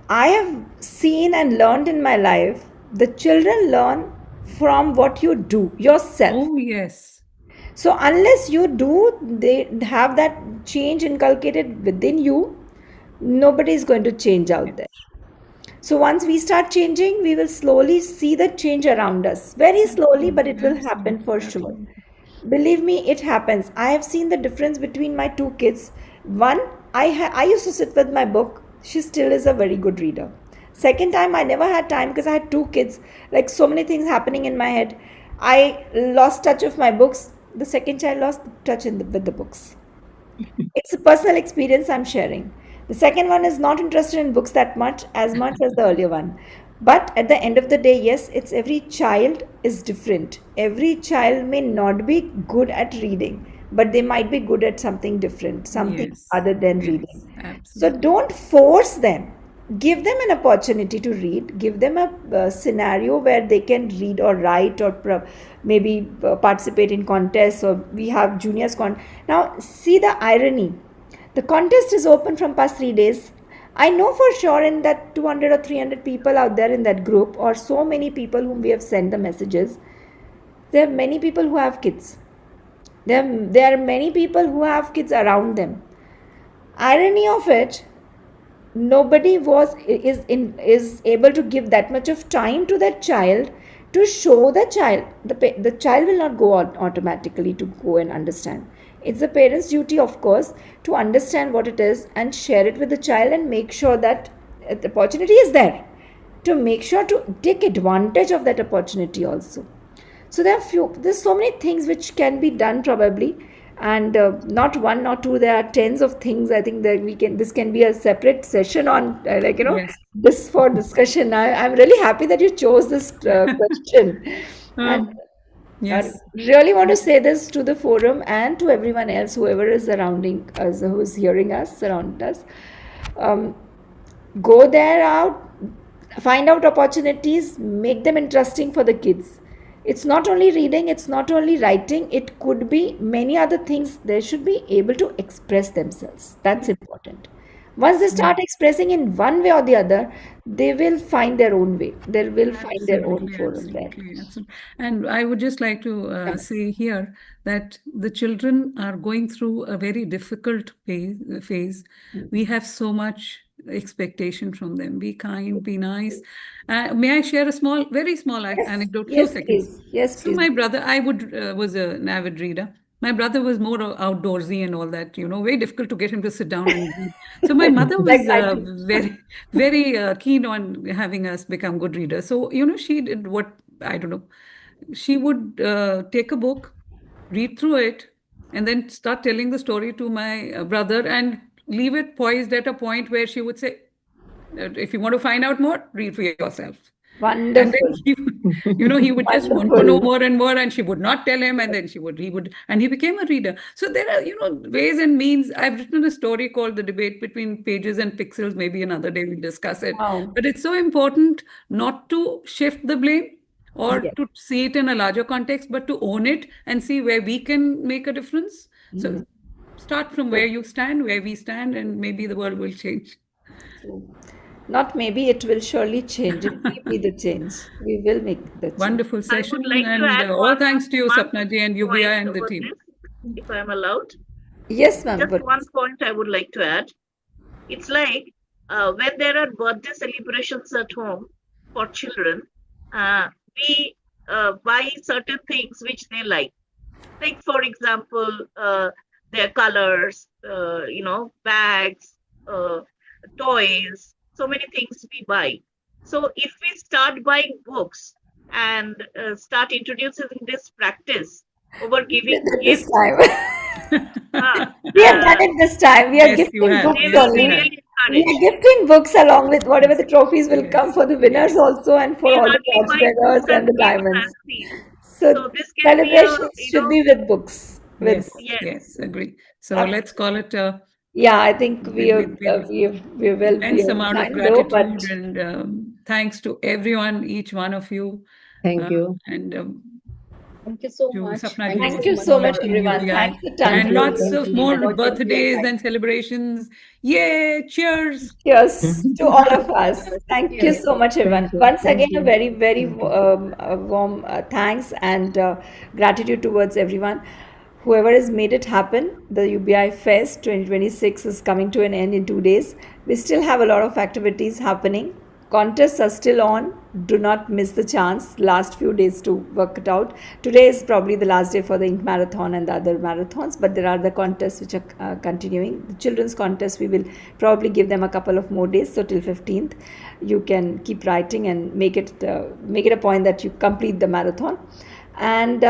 I have seen and learned in my life the children learn from what you do yourself. oh yes. So unless you do, they have that change inculcated within you, nobody is going to change out there. So once we start changing, we will slowly see the change around us. Very slowly, but it will happen for sure. Believe me, it happens. I have seen the difference between my two kids. One, I used to sit with my book. She still is a very good reader. Second time, I never had time because I had two kids. Like so many things happening in my head. I lost touch of my books. The second child lost touch with the books. It's a personal experience I'm sharing. The second one is not interested in books that much as the earlier one. But at the end of the day, yes, it's every child is different. Every child may not be good at reading, but they might be good at something different, something Yes. other than Yes. reading. So Absolutely. don't force them. Give them an opportunity to read. Give them a scenario where they can read or write or maybe participate in contests, or we have juniors now see the irony. The contest is open from past 3 days. I know for sure in that 200 or 300 people out there in that group, or so many people whom we have sent the messages, there are many people who have kids. There are many people who have kids around them. Irony of it, nobody is able to give that much of time to that child to show the child. The child will not go out automatically to go and understand. It's the parents' duty, of course, to understand what it is and share it with the child and make sure that the opportunity is there, to make sure to take advantage of that opportunity also. So there's so many things which can be done probably, and not one, not two. There are tens of things. I think that this can be a separate session on Yes. this for discussion. I'm really happy that you chose this question. And Yes. I really want to say this to the forum and to everyone else, whoever is surrounding us, who is hearing us, around us. Go there out, find out opportunities, make them interesting for the kids. It's not only reading, it's not only writing, it could be many other things. They should be able to express themselves. That's important. Once they start expressing in one way or the other, they will find their own way. They will find their own forum there. Absolutely. And I would just like to say here that the children are going through a very difficult phase. We have so much expectation from them. Be kind, be nice. May I share a very small anecdote? Few Yes, seconds. please. Yes, So please. my brother, was an avid reader. My brother was more outdoorsy and all that, very difficult to get him to sit down and read. So my mother was Like I do. very, very keen on having us become good readers. So, she did what, I don't know, she would take a book, read through it, and then start telling the story to my brother and leave it poised at a point where she would say, if you want to find out more, read for yourself. And then Wonderful. he, he would just want to know Wonderful. more and more, and she would not tell him, and then he would, and he became a reader. So there are, ways and means. I've written a story called The Debate Between Pages and Pixels. Maybe another day we'll discuss it. Wow. But it's so important not to shift the blame or Yes. to see it in a larger context, but to own it and see where we can make a difference. So start from where you stand, where we stand, and maybe the world will change. Not maybe, it will surely change. It will be the change. We will make the change. Wonderful I session, would like to and add all one thanks to you, one Sapna ji and point UBI and the over team. this, if I'm allowed. Yes, ma'am. Just But one point I would like to add. It's like when there are birthday celebrations at home for children, we buy certain things which they like. Like, for example, their colors, bags, toys, so many things we buy. So if we start buying books and start introducing this practice over giving this gifts, time. uh, We have done it this time. We are Yes, you gifting have. books they Yes, will you be only. have. really We are encouraged. gifting books along with whatever the trophies will come Yes, for the winners yes. also, and for We all the hardly torch buy bearers books and the and gifts diamonds. and things. So So this can be a, celebrations should be with books. With Yes, yes. yes, agree. So let's call it yeah, I think we have with we will immense amount of time though, but gratitude, and thanks to everyone, each one of you. Thank you. And Thank you so to much. Sapna Thank ji, you thank so you much so for much, team everyone. UBI, Thanks a ton and for lots this. of Thank you. more watching birthdays UBI. and celebrations. Yay, cheers. Yes, to all of us. Yes, Thank you yes. so much, everyone. Thank you. Once Thank again, a you. very, very Thank you. warm thanks and gratitude towards everyone. Whoever has made it happen, the UBI Fest 2026 is coming to an end in 2 days. We still have a lot of activities happening. Contests are still on. Do not miss the chance. Last few days to work it out. Today is probably the last day for the Ink Marathon and the other marathons, but there are the contests which are continuing. The children's contest, we will probably give them a couple of more days. So till 15th, you can keep writing and make it a point that you complete the marathon. And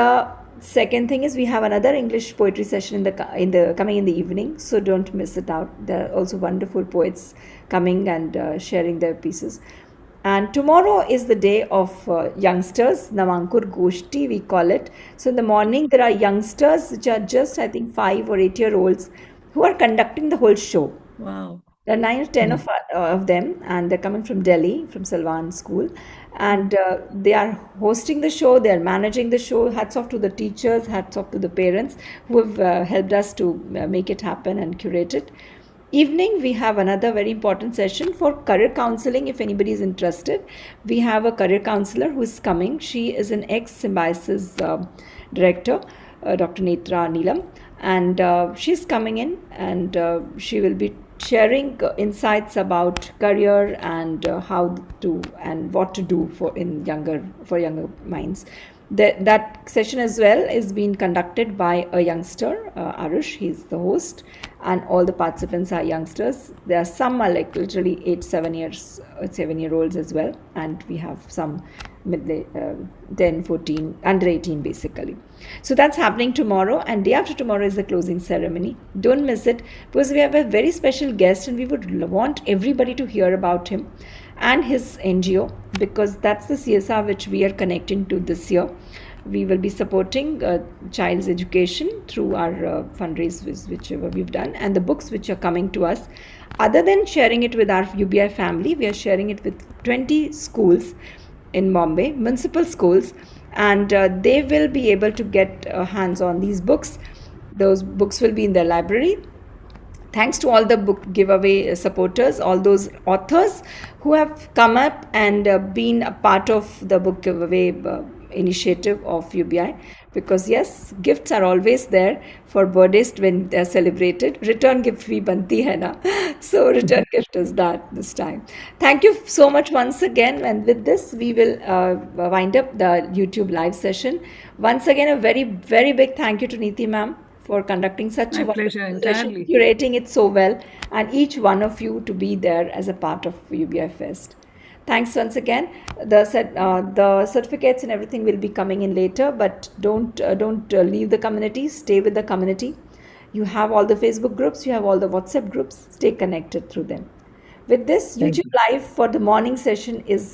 second thing is we have another English poetry session in the coming in the evening, so don't miss it out. There are also wonderful poets coming and sharing their pieces. And tomorrow is the day of youngsters, Navankur Goshti, we call it. So in the morning, there are youngsters, which are just, I think, 5 or 8-year-olds, who are conducting the whole show. Wow. There are 9 or 10 of them, and they're coming from Delhi, from Salwan School. And they are hosting the show, they are managing the show. Hats off to the teachers, hats off to the parents who have helped us to make it happen and curate it. Evening, we have another very important session for career counseling. If anybody is interested, we have a career counselor who is coming. She is an ex-Symbiosis director, Dr. Netra Neelam, and she's coming in, and she will be sharing insights about career and how to and what to do for younger minds. That session as well is being conducted by a youngster, Arush. He's the host, and all the participants are youngsters. There are some are like literally 7-year-olds as well, and we have some 10, 14, under 18 basically. So that's happening tomorrow, and day after tomorrow is the closing ceremony. Don't miss it, because we have a very special guest and we would want everybody to hear about him and his NGO, because that's the CSR which we are connecting to this year. We will be supporting child's education through our fundraise whichever we've done, and the books which are coming to us. Other than sharing it with our UBI family, we are sharing it with 20 schools in Bombay, municipal schools, and they will be able to get hands on these books. Those books will be in their library. Thanks to all the book giveaway supporters, all those authors who have come up and been a part of the book giveaway initiative of UBI, because yes, gifts are always there for birthdays when they are celebrated. Return gift bhi banti hai na, so return gift is that this time. Thank you so much once again, and with this we will wind up the YouTube live session. Once again, a very, very big thank you to Neeti ma'am for conducting such My a pleasure, wonderful session, entirely. curating it so well, and each one of you to be there as a part of UBI Fest. Thanks once again. The certificates and everything will be coming in later, but don't leave the community. Stay with the community. You have all the Facebook groups, you have all the WhatsApp groups. Stay connected through them. With this, Thank YouTube Live for the morning session is